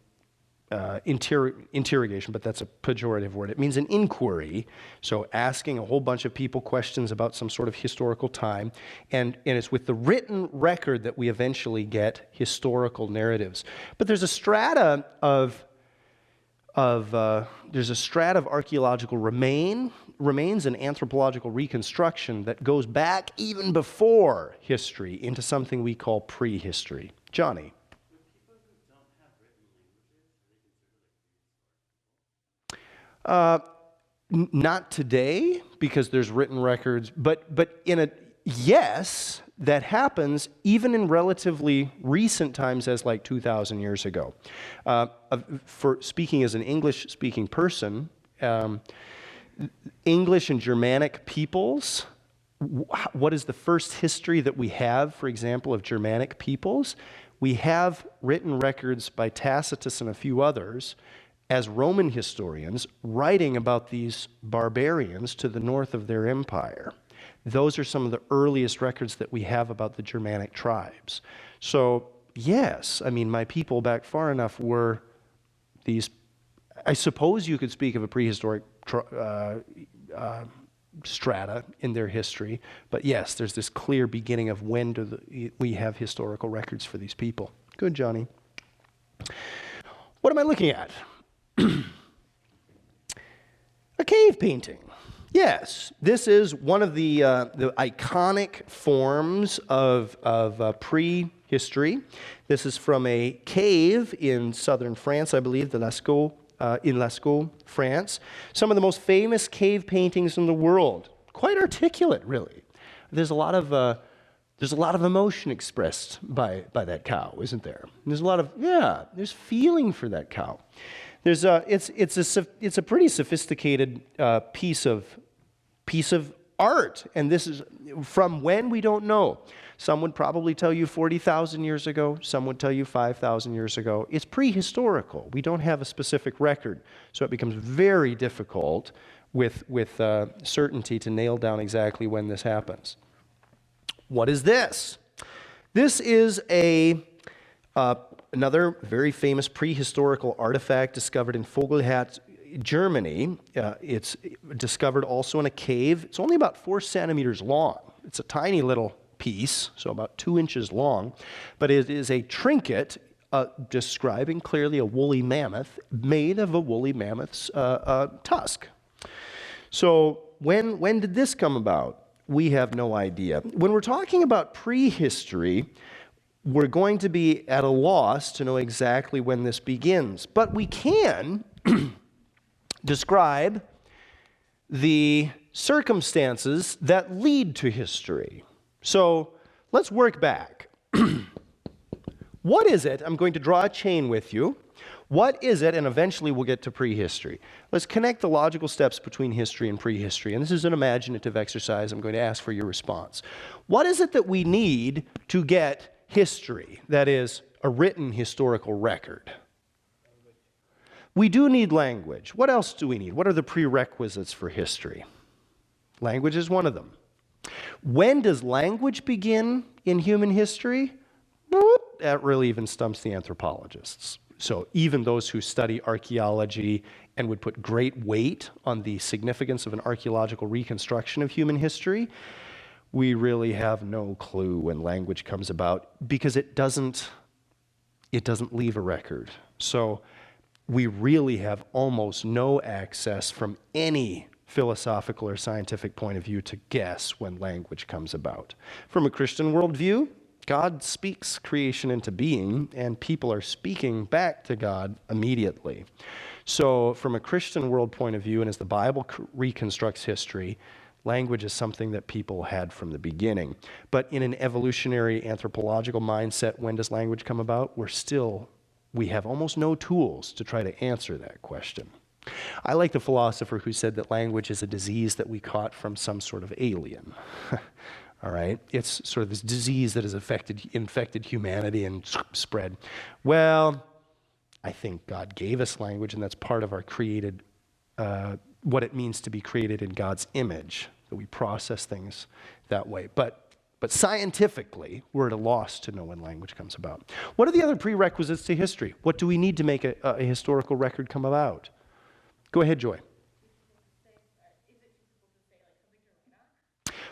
interrogation, but that's a pejorative word. It means an inquiry, so asking a whole bunch of people questions about some sort of historical time, and it's with the written record that we eventually get historical narratives. But there's a strata of archaeological remains and anthropological reconstruction that goes back even before history into something we call prehistory. Johnny? Not today, because there's written records, but yes, that happens even in relatively recent times, as like 2,000 years ago. For speaking as an English-speaking person, English and Germanic peoples, what is the first history that we have, for example, of Germanic peoples? We have written records by Tacitus and a few others as Roman historians writing about these barbarians to the north of their empire. Those are some of the earliest records that we have about the Germanic tribes. So yes, I mean, my people back far enough were these, I suppose you could speak of a prehistoric strata in their history, but yes, there's this clear beginning of when we have historical records for these people. Good, Johnny. What am I looking at? A cave painting. Yes, this is one of the iconic forms of prehistory. This is from a cave in southern France, I believe, in Lascaux, France. Some of the most famous cave paintings in the world. Quite articulate, really. There's a lot of emotion expressed by that cow, isn't there? There's a lot of there's feeling for that cow. There's it's a pretty sophisticated piece of art, and this is from when we don't know. Some would probably tell you 40,000 years ago. Some would tell you 5,000 years ago. It's prehistorical. We don't have a specific record, so it becomes very difficult with certainty to nail down exactly when this happens. What is this? This is another very famous prehistorical artifact discovered in Vogelhat, Germany. It's discovered also in a cave. It's only about 4 centimeters long. It's a tiny little piece, so about 2 inches long, but it is a trinket describing clearly a woolly mammoth made of a woolly mammoth's tusk. So when did this come about? We have no idea. When we're talking about prehistory, we're going to be at a loss to know exactly when this begins, but we can describe the circumstances that lead to history. So let's work back. What is it? I'm going to draw a chain with you. What is it? And eventually we'll get to prehistory. Let's connect the logical steps between history and prehistory. And this is an imaginative exercise. I'm going to ask for your response. What is it that we need to get history? That is, a written historical record? We do need language. What else do we need? What are the prerequisites for history? Language is one of them. When does language begin in human history? That really even stumps the anthropologists. So even those who study archaeology and would put great weight on the significance of an archaeological reconstruction of human history, we really have no clue when language comes about because it doesn't leave a record. So we really have almost no access from any philosophical or scientific point of view to guess when language comes about. From a Christian worldview, God speaks creation into being, and people are speaking back to God immediately. So from a Christian world point of view, and as the Bible reconstructs history, language is something that people had from the beginning. But in an evolutionary anthropological mindset, when does language come about? We have almost no tools to try to answer that question. I like the philosopher who said that language is a disease that we caught from some sort of alien. All right? It's sort of this disease that has infected humanity and spread. Well, I think God gave us language, and that's part of our created, what it means to be created in God's image, that we process things that way. But scientifically, we're at a loss to know when language comes about. What are the other prerequisites to history? What do we need to make a historical record come about? Go ahead, Joy.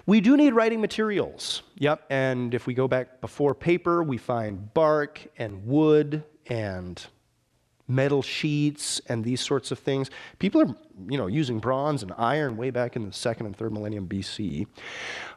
We do need writing materials. Yep, and if we go back before paper, we find bark and wood and metal sheets and these sorts of things. People are, using bronze and iron way back in the 2nd and 3rd millennium BC.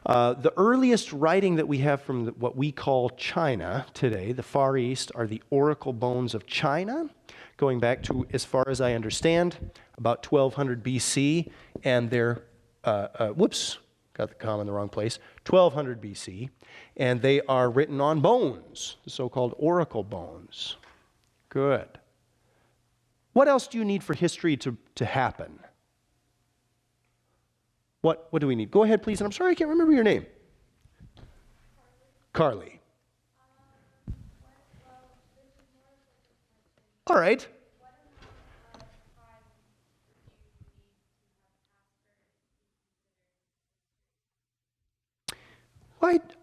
The earliest writing that we have from what we call China today, the Far East, are the oracle bones of China, going back to, as far as I understand, about 1200 BC, and they're, got the comma in the wrong place, 1200 BC, and they are written on bones, the so-called oracle bones. Good. What else do you need for history to happen? What do we need? Go ahead, please. And I'm sorry, I can't remember your name. Carly. All right.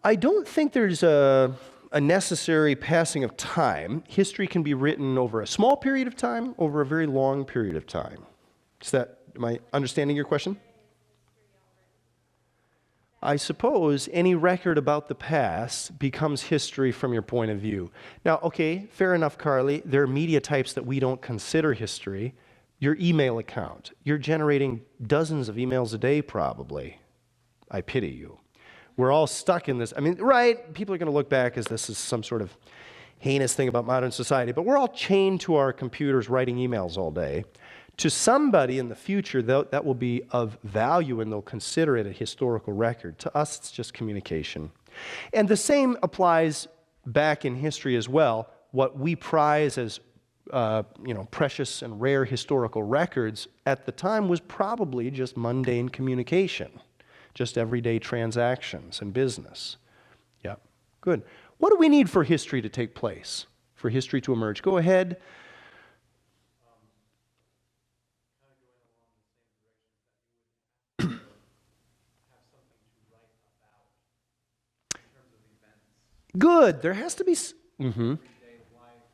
I don't think there's a necessary passing of time. History can be written over a small period of time, over a very long period of time. Am I understanding your question? I suppose any record about the past becomes history from your point of view. Now, okay, fair enough, Carly. There are media types that we don't consider history. Your email account. You're generating dozens of emails a day, probably. I pity you. We're all stuck in this. I mean, right, people are going to look back as this is some sort of heinous thing about modern society, but we're all chained to our computers writing emails all day. To somebody in the future, that will be of value and they'll consider it a historical record. To us, it's just communication. And the same applies back in history as well. What we prize as precious and rare historical records at the time was probably just mundane communication. Just everyday transactions and business. Yeah, good. What do we need for history to take place? For history to emerge? Go ahead. Kind of going along the same direction that you would have something to write about in terms of events. Good. There has to be. Everyday life,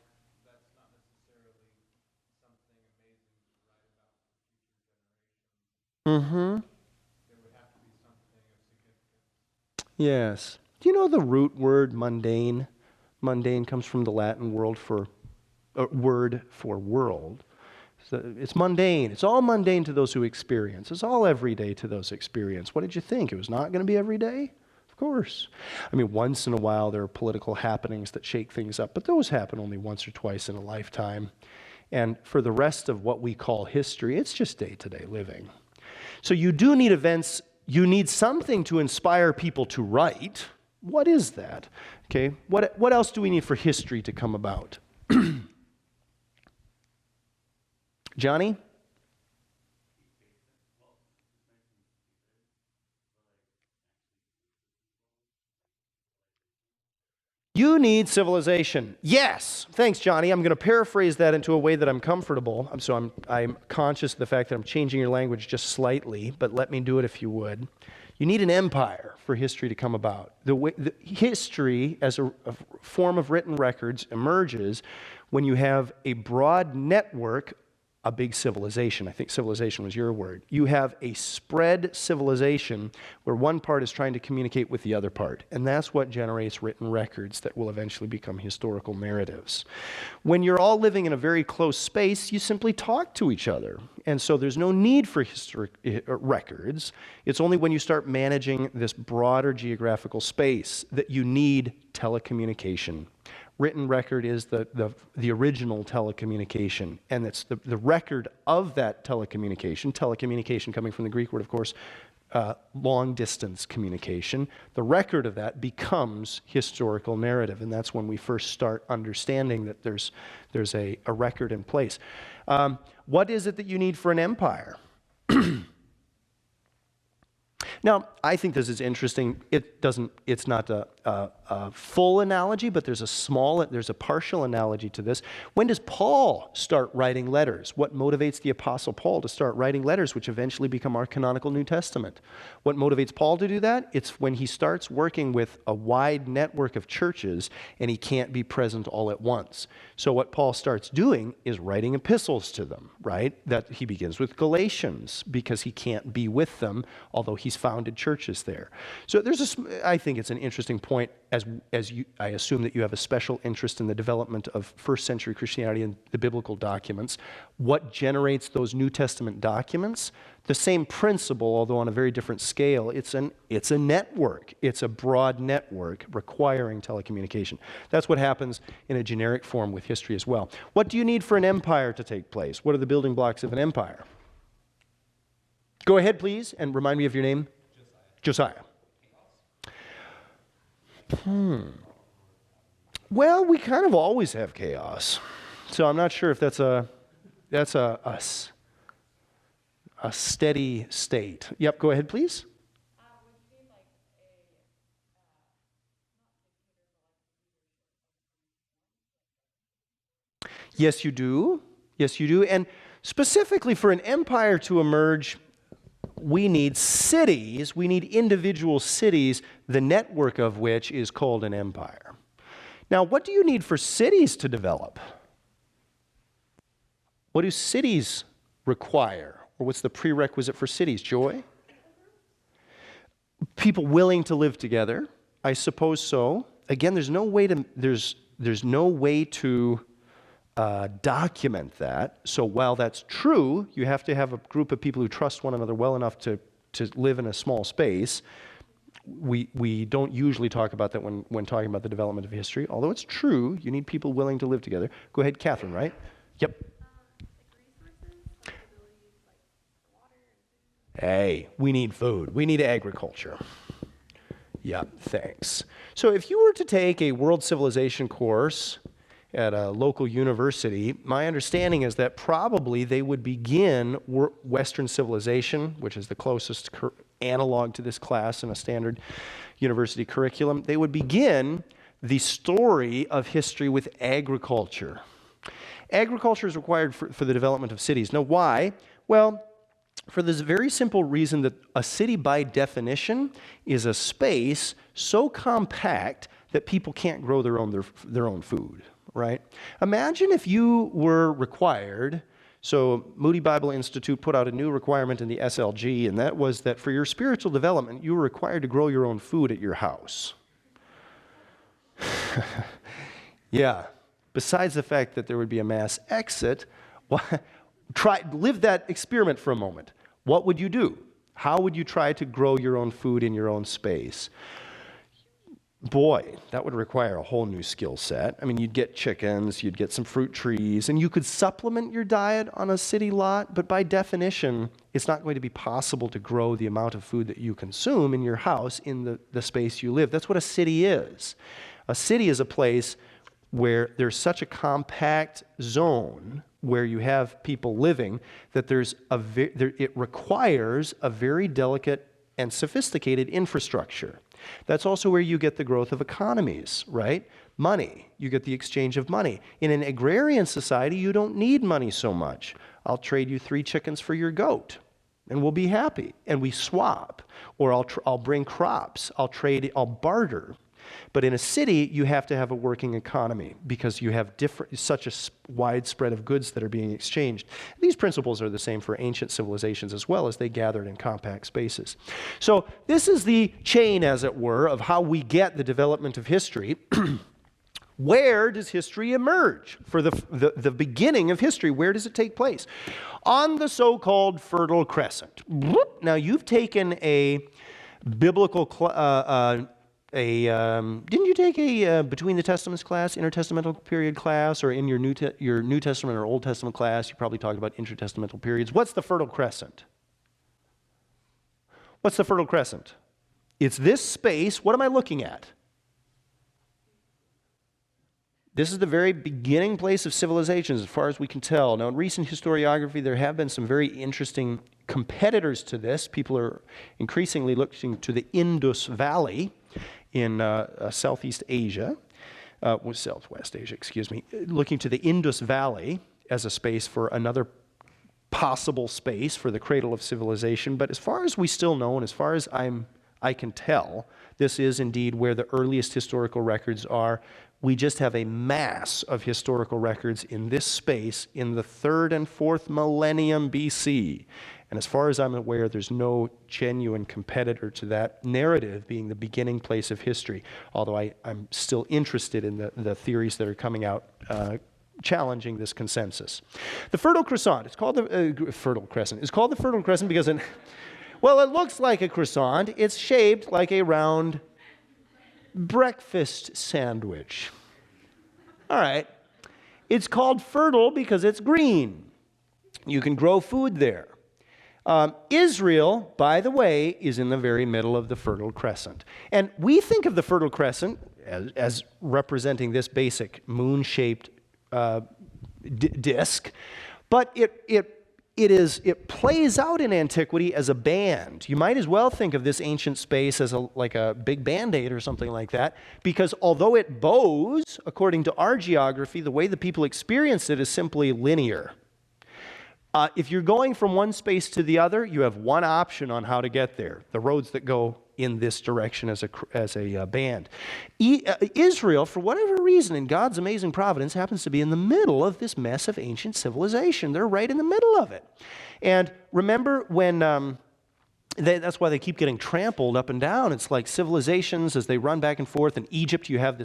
that's not necessarily something amazing to write about for future generations. There would have to be something of significance. Yes. Do you know the root word mundane? Mundane comes from the Latin word for world. So it's mundane. It's all mundane to those who experience. It's all everyday to those who experience. What did you think? It was not going to be every day? Of course. I mean, once in a while there are political happenings that shake things up, but those happen only once or twice in a lifetime. And for the rest of what we call history, it's just day-to-day living. So you do need events. You need something to inspire people to write. What is that? Okay. What else do we need for history to come about? Johnny? You need civilization. Yes. Thanks, Johnny. I'm going to paraphrase that into a way that I'm comfortable. I'm conscious of the fact that I'm changing your language just slightly, but let me do it if you would. You need an empire for history to come about. The history as a form of written records emerges when you have a broad network, a big civilization. I think civilization was your word. You have a spread civilization where one part is trying to communicate with the other part. And that's what generates written records that will eventually become historical narratives. When you're all living in a very close space, you simply talk to each other. And so there's no need for records. It's only when you start managing this broader geographical space that you need telecommunication. Written record is the original telecommunication, and it's the record of that telecommunication coming from the Greek word, of course, long-distance communication. The record of that becomes historical narrative, and that's when we first start understanding that there's a record in place. What is it that you need for an empire? Now, I think this is interesting. It's not a full analogy, but there's a partial analogy to this. When does Paul start writing letters? What motivates the Apostle Paul to start writing letters, which eventually become our canonical New Testament? What motivates Paul to do that? It's when he starts working with a wide network of churches and he can't be present all at once. So what Paul starts doing is writing epistles to them, right? That he begins with Galatians because he can't be with them, although he's founded churches there. So I think it's an interesting point I assume that you have a special interest in the development of first century Christianity and the biblical documents. What generates those New Testament documents? The same principle, although on a very different scale. It's a network. It's a broad network requiring telecommunication. That's what happens in a generic form with history as well. What do you need for an empire to take place? What are the building blocks of an empire? Go ahead, please, and remind me of your name. Josiah. Well, we kind of always have chaos. So I'm not sure if that's a steady state. Yep, go ahead, please. Yes, you do. Yes, you do. And specifically for an empire to emerge, we need cities, we need individual cities, the network of which is called an empire. Now, what do you need for cities to develop? What do cities require? Or what's the prerequisite for cities? Joy? People willing to live together? I suppose so. Again, there's no way to document that. So while that's true, you have to have a group of people who trust one another well enough to live in a small space. We don't usually talk about that when talking about the development of history, although it's true, you need people willing to live together. Go ahead, Catherine, right? Yep. Hey, we need food. We need agriculture. Yep, thanks. So if you were to take a world civilization course at a local university, my understanding is that probably they would begin Western civilization, which is the closest analog to this class in a standard university curriculum. They would begin the story of history with agriculture. Agriculture is required for the development of cities. Now, why? Well, for this very simple reason that a city by definition is a space so compact that people can't grow their own food. Right? Imagine if you were required, so Moody Bible Institute put out a new requirement in the SLG, and that was that for your spiritual development, you were required to grow your own food at your house. Yeah. Besides the fact that there would be a mass exit, live that experiment for a moment. What would you do? How would you try to grow your own food in your own space? Boy, that would require a whole new skill set. I mean, you'd get chickens, you'd get some fruit trees, and you could supplement your diet on a city lot, but by definition, it's not going to be possible to grow the amount of food that you consume in your house in the space you live. That's what a city is. A city is a place where there's such a compact zone where you have people living that it requires a very delicate and sophisticated infrastructure. That's also where you get the growth of economies, right? money. You get the exchange of money. In an agrarian society, you don't need money so much. I'll trade you 3 chickens for your goat, and we'll be happy. And we swap. Or I'll bring crops. I'll barter. But in a city, you have to have a working economy because you have such a wide spread of goods that are being exchanged. These principles are the same for ancient civilizations as well, as they gathered in compact spaces. So this is the chain, as it were, of how we get the development of history. Where does history emerge? For the beginning of history, where does it take place? On the so-called Fertile Crescent. Now, you've taken a biblical didn't you take a Between the Testaments class, intertestamental period class, or in your New Testament or Old Testament class, you probably talked about intertestamental periods. What's the Fertile Crescent? What's the Fertile Crescent? It's this space. What am I looking at? This is the very beginning place of civilizations, as far as we can tell. Now, in recent historiography, there have been some very interesting competitors to this. People are increasingly looking to the Indus Valley in Southeast Asia, Southwest Asia, excuse me, looking to the Indus Valley as a space for another possible space for the cradle of civilization. But as far as we still know, and as far as I can tell, this is indeed where the earliest historical records are. We just have a mass of historical records in this space in the 3rd and 4th millennium BC. And as far as I'm aware, there's no genuine competitor to that narrative being the beginning place of history, although I'm still interested in the theories that are coming out challenging this consensus. The Fertile Crescent, it's called the Fertile Crescent. It's called the Fertile Crescent because, well, it looks like a croissant. It's shaped like a round breakfast sandwich. All right. It's called fertile because it's green. You can grow food there. Israel, by the way, is in the very middle of the Fertile Crescent. And we think of the Fertile Crescent as representing this basic moon-shaped disc, but it plays out in antiquity as a band. You might as well think of this ancient space as like a big Band-Aid or something like that, because although it bows, according to our geography, the way the people experience it is simply linear. If you're going from one space to the other, you have one option on how to get there, the roads that go in this direction as a band. Israel, for whatever reason, in God's amazing providence, happens to be in the middle of this mess of ancient civilization. They're right in the middle of it. And remember when that's why they keep getting trampled up and down. It's like civilizations as they run back and forth. In Egypt, you have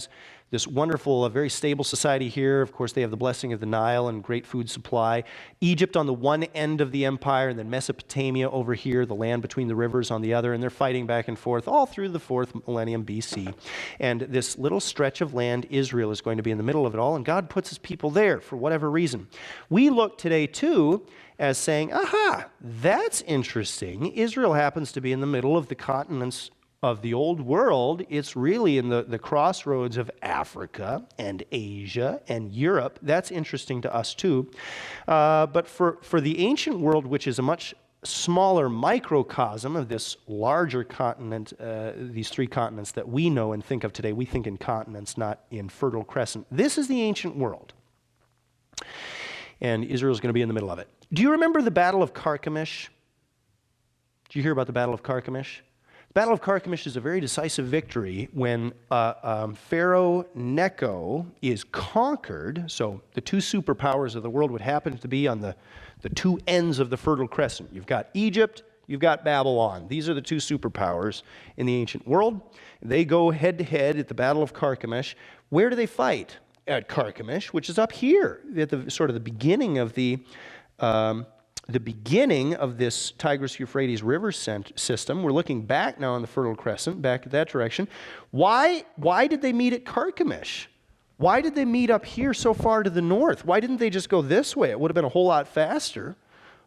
this wonderful, very stable society here. Of course, they have the blessing of the Nile and great food supply. Egypt on the one end of the empire, and then Mesopotamia over here, the land between the rivers on the other, and they're fighting back and forth all through the 4th millennium BC. And this little stretch of land, Israel, is going to be in the middle of it all, and God puts his people there for whatever reason. We look today, too, as saying, aha, that's interesting. Israel happens to be in the middle of the continents of the old world. It's really in the crossroads of Africa and Asia and Europe. That's interesting to us too. But for the ancient world, which is a much smaller microcosm of this larger continent, these 3 continents that we know and think of today, we think in continents, not in Fertile Crescent. This is the ancient world. And Israel's going to be in the middle of it. Do you remember the Battle of Carchemish? Did you hear about the Battle of Carchemish? The Battle of Carchemish is a very decisive victory when Pharaoh Necho is conquered. So the 2 superpowers of the world would happen to be on the 2 ends of the Fertile Crescent. You've got Egypt, you've got Babylon. These are the 2 superpowers in the ancient world. They go head-to-head at the Battle of Carchemish. Where do they fight? At Carchemish, which is up here, at the sort of the beginning of the beginning of this Tigris-Euphrates river system. We're looking back now on the Fertile Crescent, back at that direction. Why did they meet at Carchemish? Why did they meet up here so far to the north? Why didn't they just go this way? It would have been a whole lot faster.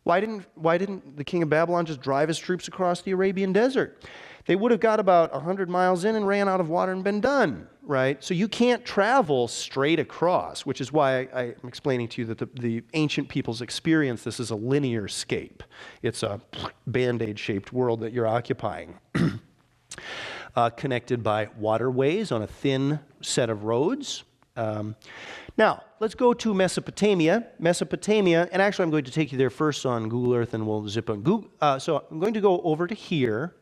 Why didn't the king of Babylon just drive his troops across the Arabian desert? They would have got about 100 miles in and ran out of water and been done, right? So you can't travel straight across, which is why I'm explaining to you that the ancient peoples experience this as a linear scape. It's a Band-Aid shaped world that you're occupying. connected by waterways on a thin set of roads. Now, let's go to Mesopotamia. Mesopotamia, and actually I'm going to take you there first on Google Earth and we'll zip on Google. So I'm going to go over to here.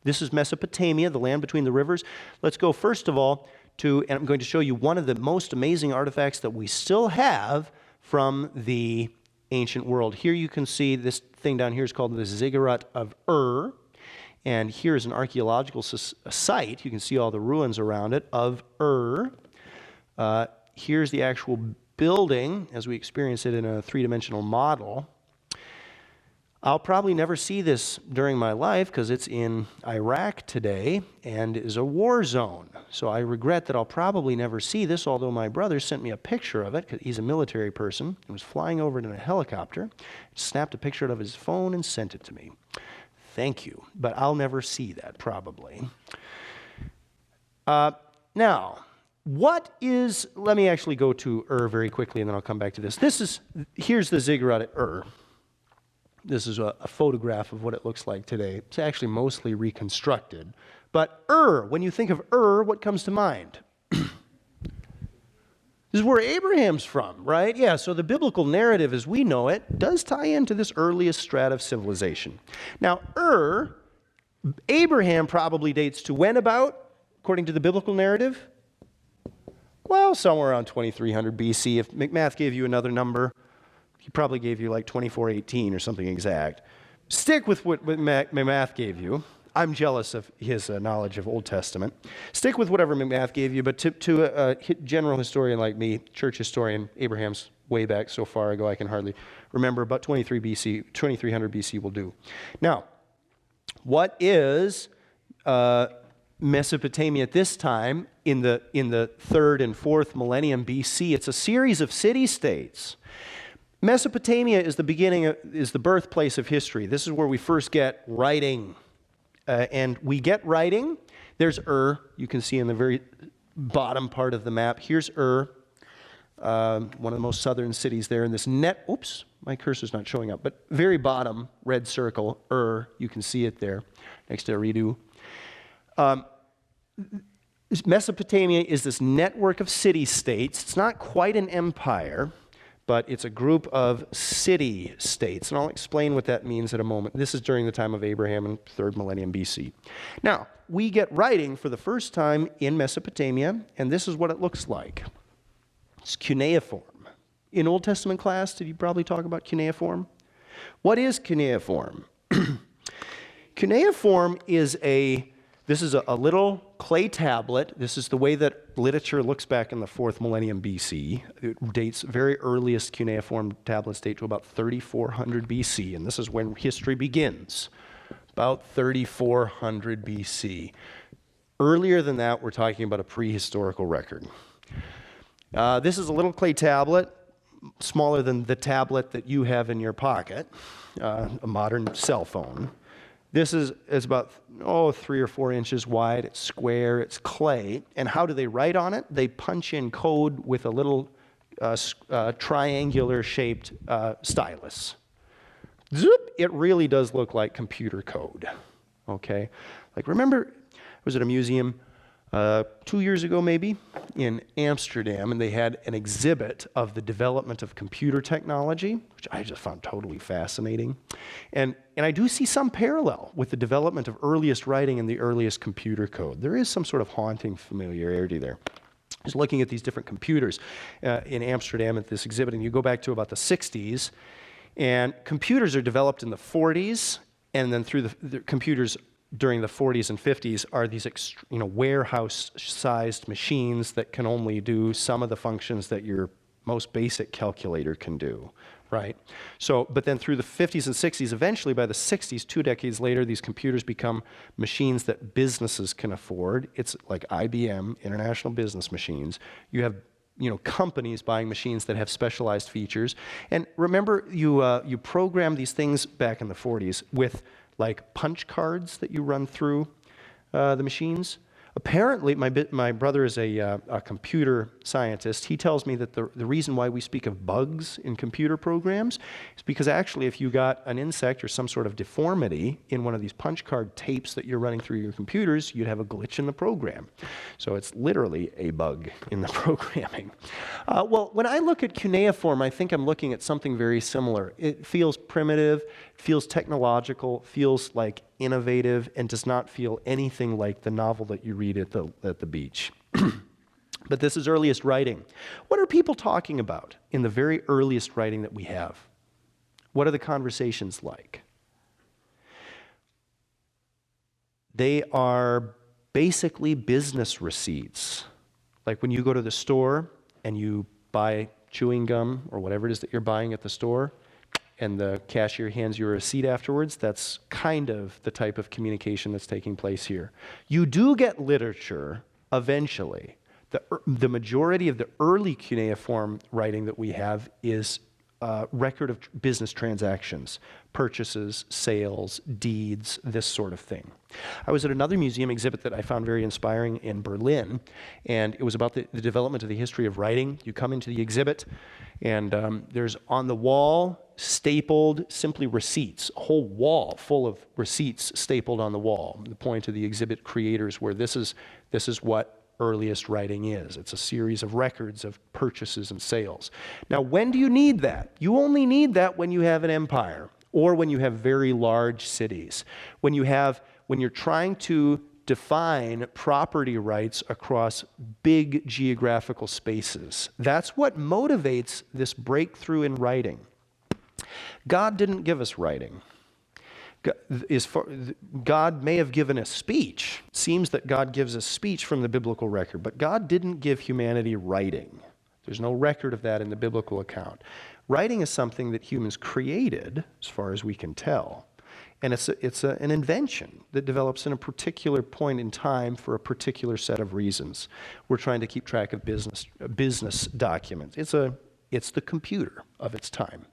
This is Mesopotamia, the land between the rivers. Let's go first of all to, and I'm going to show you one of the most amazing artifacts that we still have from the ancient world. Here you can see this thing down here is called the Ziggurat of Ur. And here is an archaeological site. You can see all the ruins around it of Ur. Here's the actual building as we experience it in a three-dimensional model. I'll probably never see this during my life because it's in Iraq today and is a war zone. So I regret that I'll probably never see this, although my brother sent me a picture of it because he's a military person. He was flying over it in a helicopter, snapped a picture of his phone and sent it to me. Thank you, but I'll never see that probably. Now, let me actually go to Ur very quickly and then I'll come back to this. Here's the Ziggurat at Ur. This is a photograph of what it looks like today. It's actually mostly reconstructed. But Ur, when you think of Ur, what comes to mind? This is where Abraham's from, right? Yeah, so the biblical narrative as we know it does tie into this earliest strata of civilization. Now, Ur, Abraham probably dates to when about, according to the biblical narrative? Well, somewhere around 2300 BC. If McMath gave you another number, he probably gave you like 2418 or something exact. Stick with what McMath gave you. I'm jealous of his knowledge of Old Testament. Stick with whatever McMath gave you, but to a general historian like me, church historian, Abraham's way back so far ago I can hardly remember, but 2300 BC will do. Now, what is Mesopotamia at this time in the 3rd and 4th millennium BC? It's a series of city-states. Mesopotamia is the birthplace of history. This is where we first get writing. And we get writing. There's Ur. You can see in the very bottom part of the map. Here's Ur, one of the most southern cities there. In this oops, my cursor's not showing up, but very bottom red circle, Ur. You can see it there next to Eridu. Mesopotamia is this network of city-states. It's not quite an empire, but it's a group of city-states, and I'll explain what that means in a moment. This is during the time of Abraham in 3rd millennium BC. Now, we get writing for the first time in Mesopotamia, and this is what it looks like. It's cuneiform. In Old Testament class, did you probably talk about cuneiform? What is cuneiform? Cuneiform is this is a little clay tablet. This is the way that literature looks back in the 4th millennium BC. It dates, very earliest cuneiform tablets date to about 3400 BC, and this is when history begins, about 3400 BC. Earlier than that, we're talking about a prehistorical record. This is a little clay tablet, smaller than the tablet that you have in your pocket, a modern cell phone. This is about 3 or 4 inches wide. It's square. It's clay. And how do they write on it? They punch in code with a little triangular-shaped stylus. Zoop! It really does look like computer code. Okay, like remember, I was at a museum 2 years ago maybe in Amsterdam, and they had an exhibit of the development of computer technology, which I just found totally fascinating. And I do see some parallel with the development of earliest writing and the earliest computer code. There is some sort of haunting familiarity there. I was looking at these different computers in Amsterdam at this exhibit, and you go back to about the 60s, and computers are developed in the 40s, and then through the computers during the 40s and 50s are these warehouse-sized machines that can only do some of the functions that your most basic calculator can do, right? So, but then through the 50s and 60s, eventually by the 60s, 2 decades later, these computers become machines that businesses can afford. It's like IBM, International Business Machines. You have companies buying machines that have specialized features. And remember, you program these things back in the 40s with like punch cards that you run through the machines. Apparently, my brother is a computer scientist. He tells me that the reason why we speak of bugs in computer programs is because actually if you got an insect or some sort of deformity in one of these punch card tapes that you're running through your computers, you'd have a glitch in the program. So it's literally a bug in the programming. Well, when I look at cuneiform, I think I'm looking at something very similar. It feels primitive, feels technological, feels like innovative, and does not feel anything like the novel that you read at the beach. But this is earliest writing. What are people talking about in the very earliest writing that we have? What are the conversations like? They are basically business receipts. Like when you go to the store and you buy chewing gum or whatever it is that you're buying at the store, and the cashier hands you a receipt afterwards, that's kind of the type of communication that's taking place here. You do get literature eventually. The majority of the early cuneiform writing that we have is record of business transactions, purchases, sales, deeds, this sort of thing. I was at another museum exhibit that I found very inspiring in Berlin, and it was about the development of the history of writing. You come into the exhibit, and there's on the wall, stapled, simply receipts, a whole wall full of receipts stapled on the wall. The point of the exhibit creators were this is what earliest writing is. It's a series of records of purchases and sales. Now, when do you need that? You only need that when you have an empire or when you have very large cities. When you're trying to define property rights across big geographical spaces. That's what motivates this breakthrough in writing. God didn't give us writing. God may have given us speech. It seems that God gives us speech from the biblical record, but God didn't give humanity writing. There's no record of that in the biblical account. Writing is something that humans created, as far as we can tell, and it's an invention that develops in a particular point in time for a particular set of reasons. We're trying to keep track of business documents. It's the computer of its time.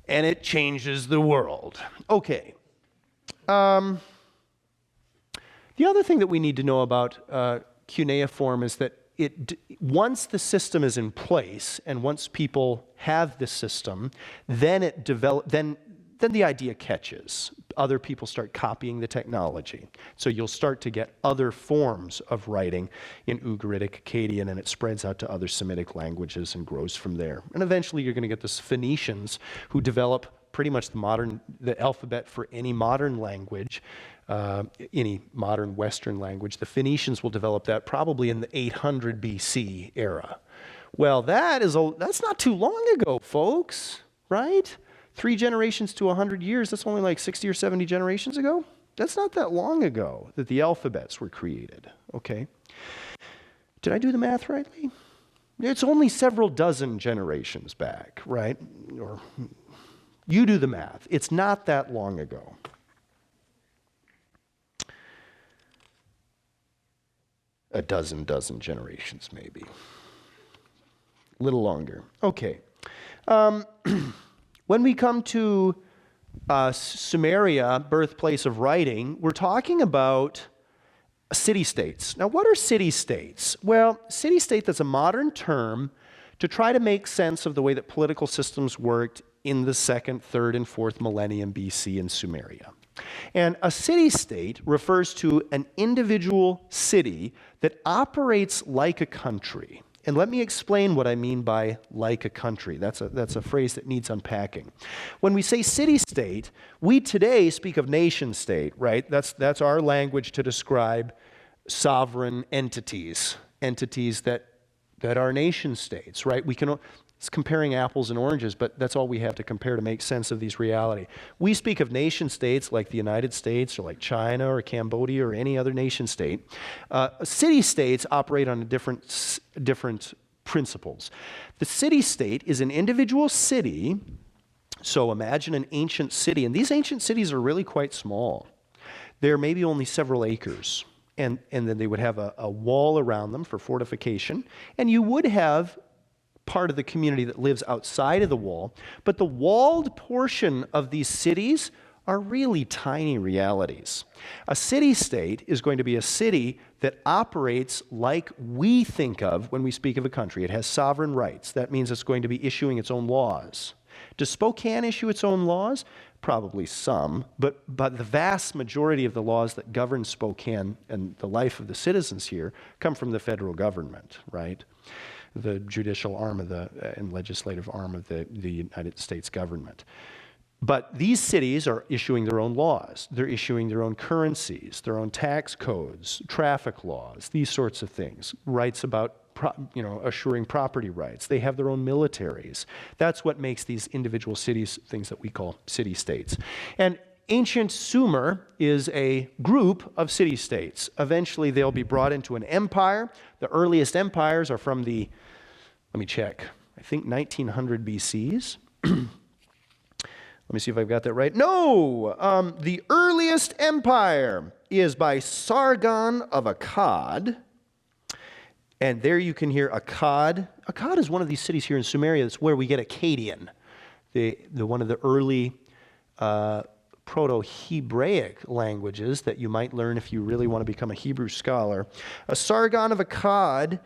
And it changes the world. Okay. The other thing that we need to know about cuneiform is that once the system is in place, and once people have this system, then then the idea catches. Other people start copying the technology. So you'll start to get other forms of writing in Ugaritic, Akkadian, and it spreads out to other Semitic languages and grows from there. And eventually you're going to get the Phoenicians who develop pretty much the alphabet for any modern language, any modern Western language. The Phoenicians will develop that probably in the 800 BC era. Well, that's not too long ago, folks, right? 3 generations to 100 years, that's only like 60 or 70 generations ago. That's not that long ago that the alphabets were created, okay? Did I do the math rightly? It's only several dozen generations back, right? Or you do the math. It's not that long ago. A dozen generations maybe. A little longer. Okay. When we come to Sumeria, birthplace of writing, we're talking about city-states. Now, what are city-states? Well, city-state, that's a modern term to try to make sense of the way that political systems worked in the 2nd, 3rd, and 4th millennium BC in Sumeria. And a city-state refers to an individual city that operates like a country. And let me explain what I mean by like a country. That's a phrase that needs unpacking. When we say city-state, we today speak of nation-state, right? That's our language to describe sovereign entities that are nation-states, right? It's comparing apples and oranges, but that's all we have to compare to make sense of these reality. We speak of nation-states like the United States or like China or Cambodia or any other nation-state. City-states operate on different principles. The city-state is an individual city, so imagine an ancient city, and these ancient cities are really quite small. They're maybe only several acres, and then they would have a wall around them for fortification, and you would have part of the community that lives outside of the wall, but the walled portion of these cities are really tiny realities. A city-state is going to be a city that operates like we think of when we speak of a country. It has sovereign rights. That means it's going to be issuing its own laws. Does Spokane issue its own laws? Probably some, but the vast majority of the laws that govern Spokane and the life of the citizens here come from the federal government, right? The judicial arm of and legislative arm of the United States government. But these cities are issuing their own laws. They're issuing their own currencies, their own tax codes, traffic laws, these sorts of things, rights about assuring property rights. They have their own militaries. That's what makes these individual cities things that we call city-states. And ancient Sumer is a group of city-states. Eventually, they'll be brought into an empire. The earliest empires are from the, let me check, I think 1900 BCs. Let me see if I've got that right. No! The earliest empire is by Sargon of Akkad. And there you can hear Akkad. Akkad is one of these cities here in Sumeria. That's where we get Akkadian, the one of the early Proto-Hebraic languages that you might learn if you really want to become a Hebrew scholar. Sargon of Akkad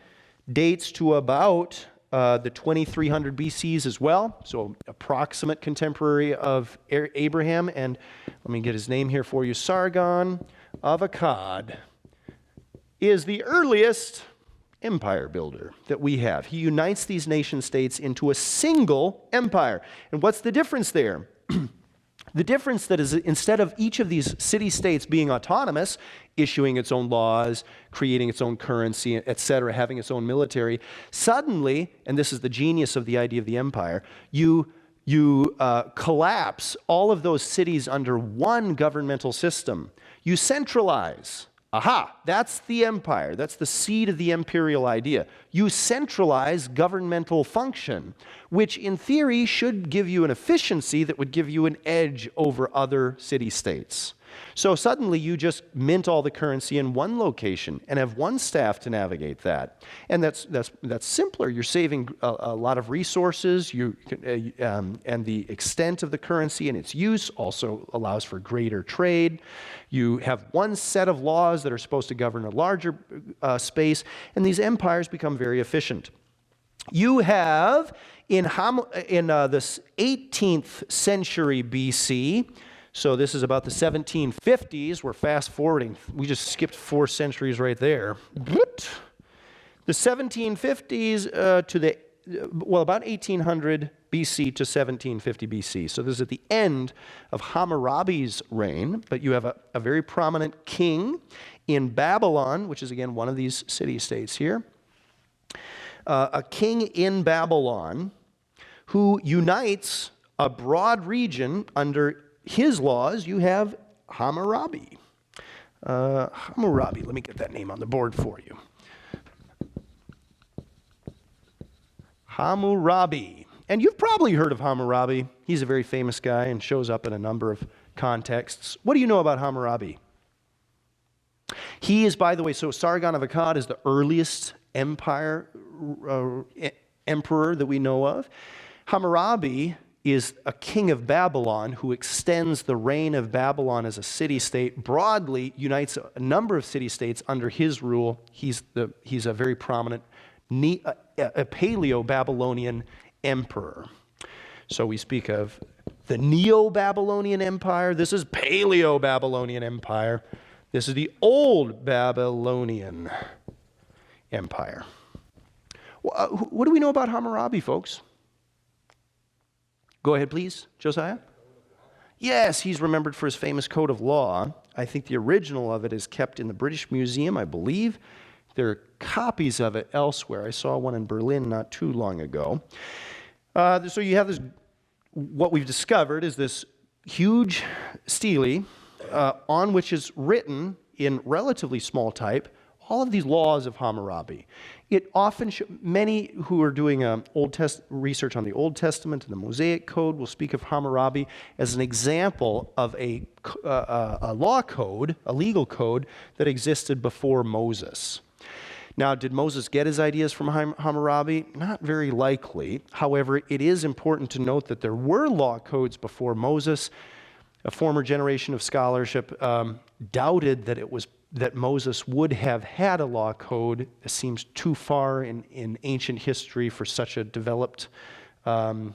dates to about the 2300 BCs as well, so approximate contemporary of Abraham. And let me get his name here for you. Sargon of Akkad is the earliest empire builder that we have. He unites these nation states into a single empire. And what's the difference there? The difference that is, instead of each of these city-states being autonomous, issuing its own laws, creating its own currency, etc., having its own military, suddenly, and this is the genius of the idea of the empire, you collapse all of those cities under one governmental system. You centralize. Aha, that's the empire. That's the seed of the imperial idea. You centralize governmental function, which in theory should give you an efficiency that would give you an edge over other city-states. So suddenly you just mint all the currency in one location and have one staff to navigate that. And that's simpler. You're saving a lot of resources. And the extent of the currency and its use also allows for greater trade. You have one set of laws that are supposed to govern a larger space, and these empires become very efficient. You have in this 18th century BC, so this is about the 1750s. We're fast forwarding. We just skipped 4 centuries right there. The 1750s to about 1800 BC to 1750 BC. So this is at the end of Hammurabi's reign, but you have a very prominent king in Babylon, which is again one of these city-states here. A king in Babylon who unites a broad region under his laws. You have Hammurabi. Hammurabi, let me get that name on the board for you. Hammurabi. And you've probably heard of Hammurabi. He's a very famous guy and shows up in a number of contexts. What do you know about Hammurabi? He is, by the way, so Sargon of Akkad is the earliest emperor that we know of. Hammurabi is a king of Babylon who extends the reign of Babylon as a city-state, broadly unites a number of city-states under his rule. He's a very prominent a Paleo-Babylonian emperor. So we speak of the Neo-Babylonian Empire. This is Paleo-Babylonian Empire. This is the Old Babylonian Empire. What do we know about Hammurabi, folks? Go ahead, please, Josiah. Yes, he's remembered for his famous code of law. I think the original of it is kept in the British Museum, I believe. There are copies of it elsewhere. I saw one in Berlin not too long ago. So you have this, what we've discovered is this huge stele on which is written in relatively small type all of these laws of Hammurabi. It often, many who are doing research on the Old Testament and the Mosaic Code will speak of Hammurabi as an example of a law code, a legal code that existed before Moses. Now, did Moses get his ideas from Hammurabi? Not very likely. However, it is important to note that there were law codes before Moses. A former generation of scholarship doubted that Moses would have had a law code. It seems too far in ancient history for such a developed thing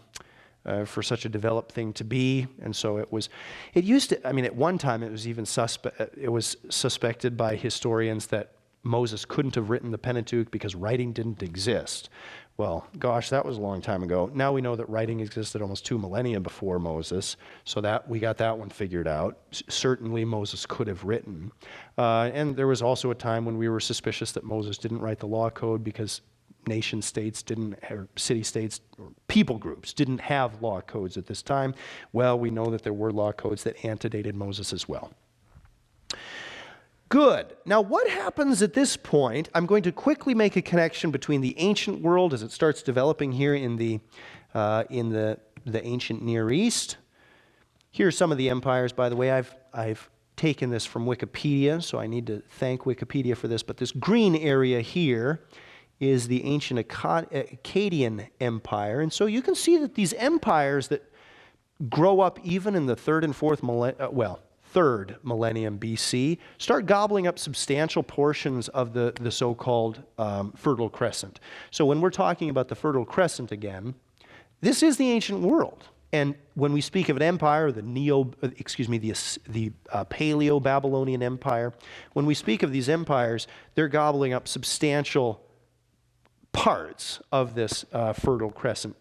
to be, and so it used to. I mean, at one time it was even suspected by historians that Moses couldn't have written the Pentateuch because writing didn't exist. Well, gosh, that was a long time ago. Now we know that writing existed almost 2 millennia before Moses, so that we got that one figured out. Certainly Moses could have written. And there was also a time when we were suspicious that Moses didn't write the law code because nation states didn't, or city states, or people groups didn't have law codes at this time. Well, we know that there were law codes that antedated Moses as well. Good. Now, what happens at this point? I'm going to quickly make a connection between the ancient world as it starts developing here in the ancient Near East. Here are some of the empires. By the way, I've taken this from Wikipedia, so I need to thank Wikipedia for this. But this green area here is the ancient Akkadian Empire, and so you can see that these empires that grow up even in the third millennium BC, start gobbling up substantial portions of the so-called Fertile Crescent. So when we're talking about the Fertile Crescent again, this is the ancient world. And when we speak of an empire, the Paleo-Babylonian Empire, when we speak of these empires, they're gobbling up substantial parts of this Fertile Crescent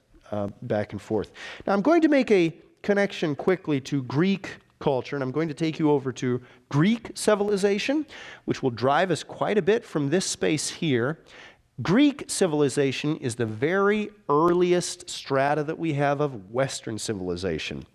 back and forth. Now I'm going to make a connection quickly to Greek culture, and I'm going to take you over to Greek civilization, which will drive us quite a bit from this space here. Greek civilization is the very earliest strata that we have of Western civilization.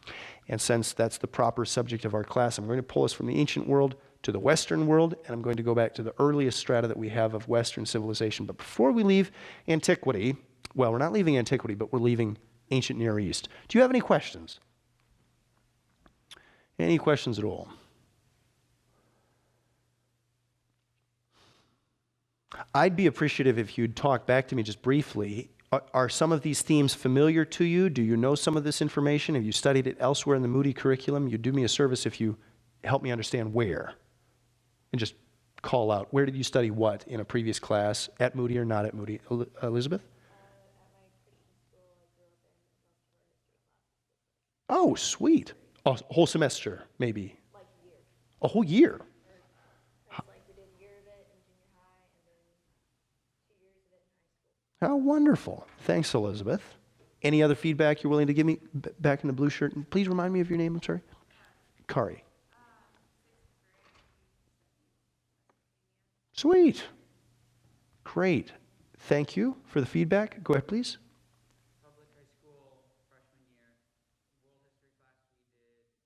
And since that's the proper subject of our class, I'm going to pull us from the ancient world to the Western world, and I'm going to go back to the earliest strata that we have of Western civilization. But before we leave antiquity, well, we're not leaving antiquity, but we're leaving ancient Near East. Do you have any questions? Any questions at all? I'd be appreciative if you'd talk back to me just briefly. Are some of these themes familiar to you? Do you know some of this information? Have you studied it elsewhere in the Moody curriculum? You'd do me a service if you help me understand where. And just call out, where did you study what in a previous class, at Moody or not at Moody? Elizabeth? At my Christian school, I grew up in Oh, sweet. A whole semester, maybe. like a year. A whole year. It's like we did a year of it in junior high and then 2 years of it in high school. How wonderful. Thanks, Elizabeth. Any other feedback you're willing to give me back in the blue shirt? And please remind me of your name, I'm sorry. Kari. Sweet. Great. Thank you for the feedback. Go ahead, please. Public high school freshman year, world history class we started with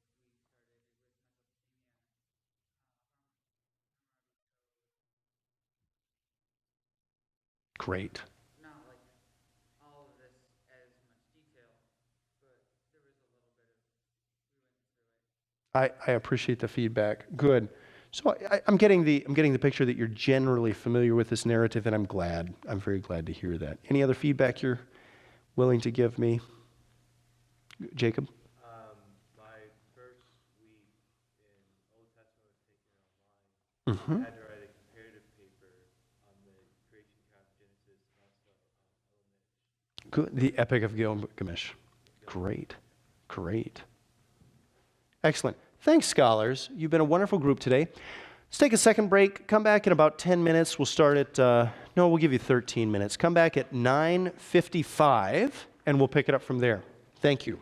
Mesopotamia. Great. Not like all of this as much detail, but there was a little bit of, we went through it. I appreciate the feedback. Good. So I'm getting the picture that you're generally familiar with this narrative, and I'm glad. I'm very glad to hear that. Any other feedback you're willing to give me? Jacob? My first week in Old Testament was taken online. Mm-hmm. I had to write a comparative paper on the creation account of Genesis and also Good. The Epic of Gilgamesh. Great. Great. Excellent. Thanks, scholars. You've been a wonderful group today. Let's take a second break. Come back in about 10 minutes. We'll start at, we'll give you 13 minutes. Come back at 9:55, and we'll pick it up from there. Thank you.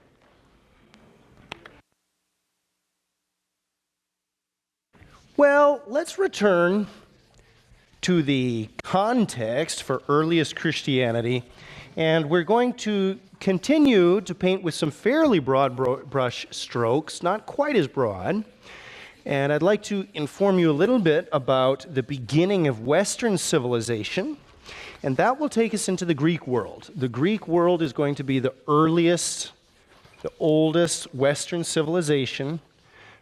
Well, let's return to the context for earliest Christianity, and we're going to continue to paint with some fairly broad brush strokes, not quite as broad. And I'd like to inform you a little bit about the beginning of Western civilization, and that will take us into the Greek world. The Greek world is going to be the earliest, the oldest Western civilization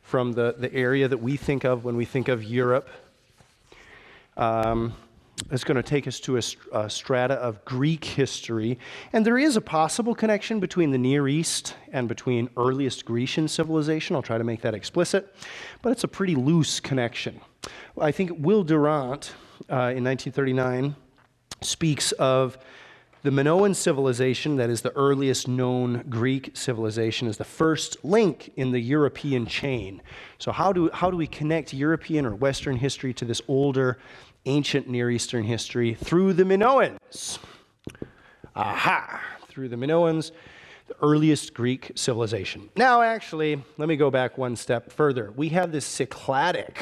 from the area that we think of when we think of Europe. It's going to take us to a strata of Greek history. And there is a possible connection between the Near East and between earliest Grecian civilization. I'll try to make that explicit. But it's a pretty loose connection. I think Will Durant, in 1939, speaks of the Minoan civilization, that is the earliest known Greek civilization, is the first link in the European chain. So how do we connect European or Western history to this older, ancient Near Eastern history? Through the Minoans. Aha! Through the Minoans, the earliest Greek civilization. Now, actually, let me go back one step further. We have this Cycladic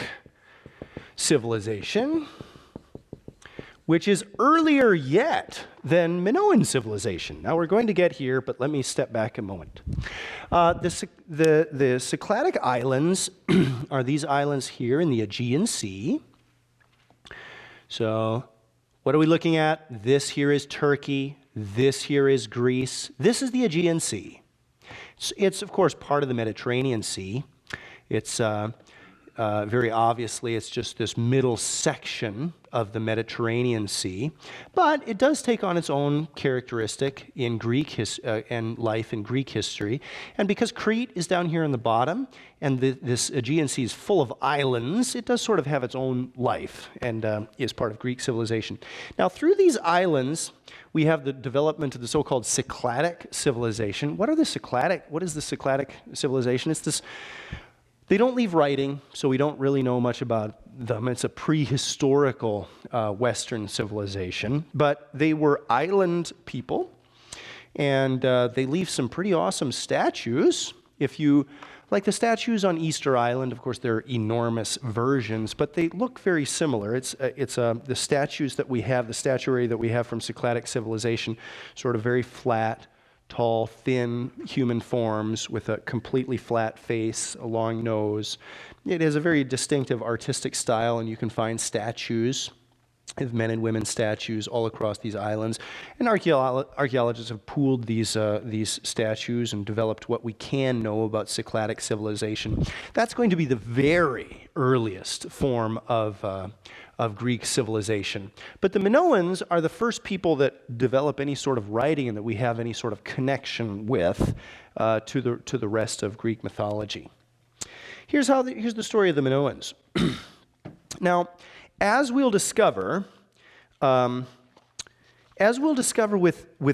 civilization, which is earlier yet than Minoan civilization. Now we're going to get here, but let me step back a moment. The Cycladic islands are these islands here in the Aegean Sea. So what are we looking at? This here is Turkey. This here is Greece. This is the Aegean Sea. It's of course, part of the Mediterranean Sea. It's very obviously, it's just this middle section of the Mediterranean Sea, but it does take on its own characteristic in Greek and life in Greek history. And because Crete is down here in the bottom, and this Aegean Sea is full of islands, it does sort of have its own life and is part of Greek civilization. Now, through these islands, we have the development of the so-called Cycladic civilization. What is the Cycladic civilization? It's this. They don't leave writing, so we don't really know much about them. It's a prehistorical Western civilization, but they were island people, and they leave some pretty awesome statues. If you like the statues on Easter Island, of course, they're enormous versions, but they look very similar. The statues that we have, the statuary that we have from Cycladic civilization, sort of very flat, tall, thin human forms with a completely flat face, a long nose. It has a very distinctive artistic style, and you can find statues of men and women statues all across these islands. And archaeologists have pooled these statues and developed what we can know about Cycladic civilization. That's going to be the very earliest form of Greek civilization. But the Minoans are the first people that develop any sort of writing and that we have any sort of connection with to the rest of Greek mythology. Here's the story of the Minoans. Now, as we'll discover with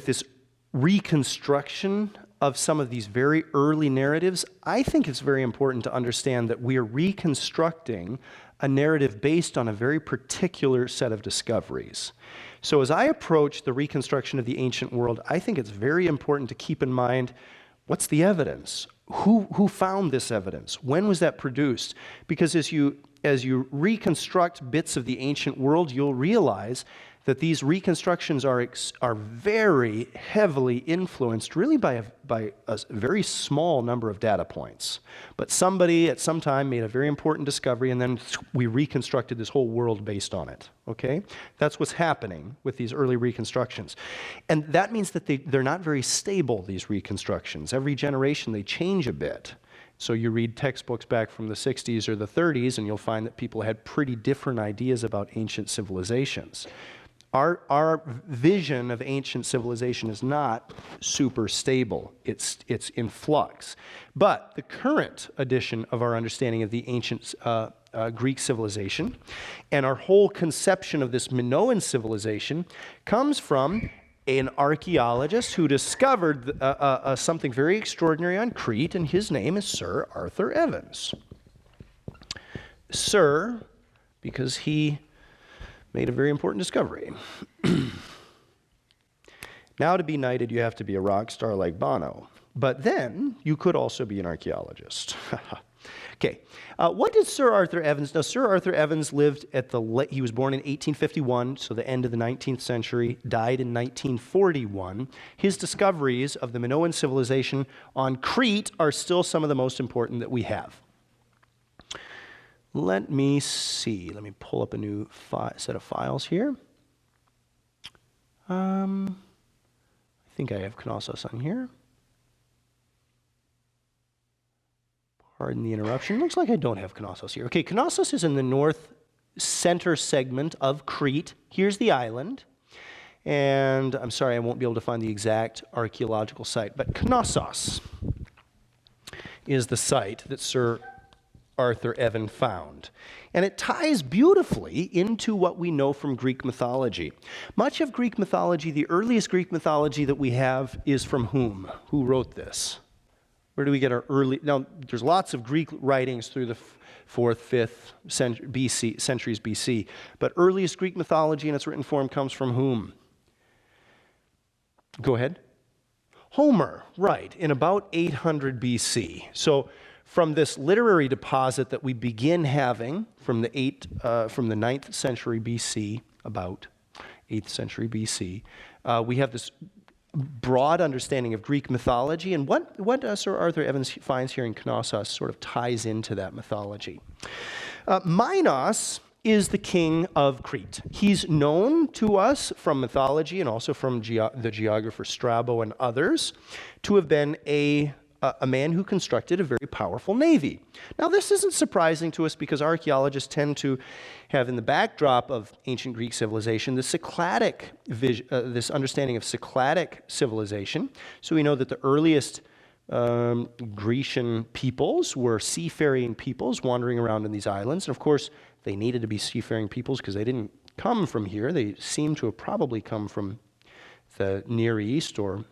this reconstruction of some of these very early narratives, I think it's very important to understand that we are reconstructing a narrative based on a very particular set of discoveries. So as I approach the reconstruction of the ancient world, I think it's very important to keep in mind, what's the evidence? Who found this evidence? When was that produced? Because as you reconstruct bits of the ancient world, you'll realize that these reconstructions are very heavily influenced really by a very small number of data points. But somebody at some time made a very important discovery, and then we reconstructed this whole world based on it, okay? That's what's happening with these early reconstructions. And that means that they're not very stable, these reconstructions. Every generation, they change a bit. So you read textbooks back from the 60s or the 30s, and you'll find that people had pretty different ideas about ancient civilizations. Our vision of ancient civilization is not super stable. It's in flux. But the current edition of our understanding of the ancient Greek civilization and our whole conception of this Minoan civilization comes from an archaeologist who discovered something very extraordinary on Crete, and his name is Sir Arthur Evans. Sir, because he made a very important discovery. Now, to be knighted, you have to be a rock star like Bono. But then, you could also be an archaeologist. Okay, what did Sir Arthur Evans know? Sir Arthur Evans lived he was born in 1851, so the end of the 19th century, died in 1941. His discoveries of the Minoan civilization on Crete are still some of the most important that we have. Let me see. Let me pull up a new set of files here. I think I have Knossos on here. Pardon the interruption. Looks like I don't have Knossos here. Okay, Knossos is in the center segment of Crete. Here's the island. And I'm sorry, I won't be able to find the exact archaeological site, but Knossos is the site that Sir Arthur Evan found. And it ties beautifully into what we know from Greek mythology. Much of Greek mythology, the earliest Greek mythology that we have is from whom? Who wrote this? Where do we get our early... Now, there's lots of Greek writings through the 4th, 5th centuries BC, but earliest Greek mythology in its written form comes from whom? Go ahead. Homer, right, in about 800 BC. So from this literary deposit that we begin having from the 9th century BC, about 8th century BC, we have this broad understanding of Greek mythology, and what Sir Arthur Evans finds here in Knossos sort of ties into that mythology. Minos is the king of Crete. He's known to us from mythology and also from the geographer Strabo and others to have been a man who constructed a very powerful navy. Now, this isn't surprising to us because archaeologists tend to have in the backdrop of ancient Greek civilization this this understanding of Cycladic civilization. So we know that the earliest Grecian peoples were seafaring peoples wandering around in these islands. And of course, they needed to be seafaring peoples because they didn't come from here. They seem to have probably come from the Near East or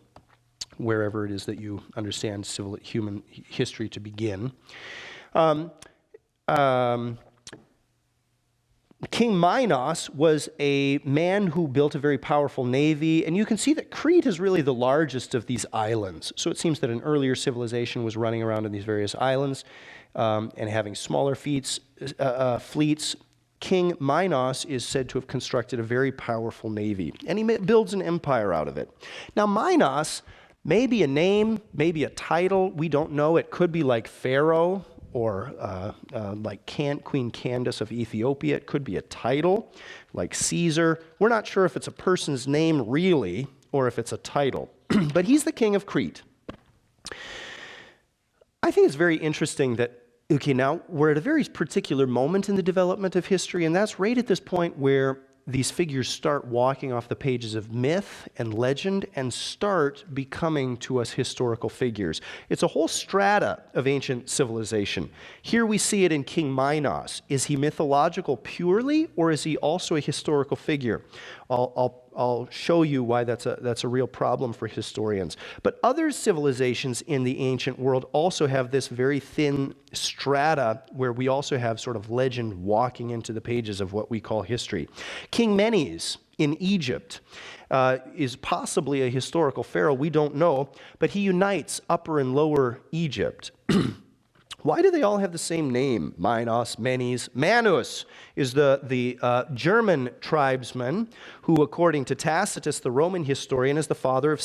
wherever it is that you understand human history to begin. King Minos was a man who built a very powerful navy, and you can see that Crete is really the largest of these islands. So it seems that an earlier civilization was running around in these various islands and having smaller fleets. King Minos is said to have constructed a very powerful navy, and he builds an empire out of it. Now, Minos may be a name, maybe a title, we don't know. It could be like Pharaoh or like Queen Candace of Ethiopia. It could be a title like Caesar. We're not sure if it's a person's name really or if it's a title, but he's the king of Crete. I think it's very interesting that, okay, now we're at a very particular moment in the development of history, and that's right at this point where these figures start walking off the pages of myth and legend and start becoming to us historical figures. It's a whole strata of ancient civilization. Here we see it in King Minos. Is he mythological purely, or is he also a historical figure? I'll show you why that's a real problem for historians. But other civilizations in the ancient world also have this very thin strata where we also have sort of legend walking into the pages of what we call history. King Menes in Egypt is possibly a historical pharaoh. We don't know, but he unites Upper and Lower Egypt. Why do they all have the same name? Minos, Menes. Manus is the German tribesman who, according to Tacitus, the Roman historian, is the father of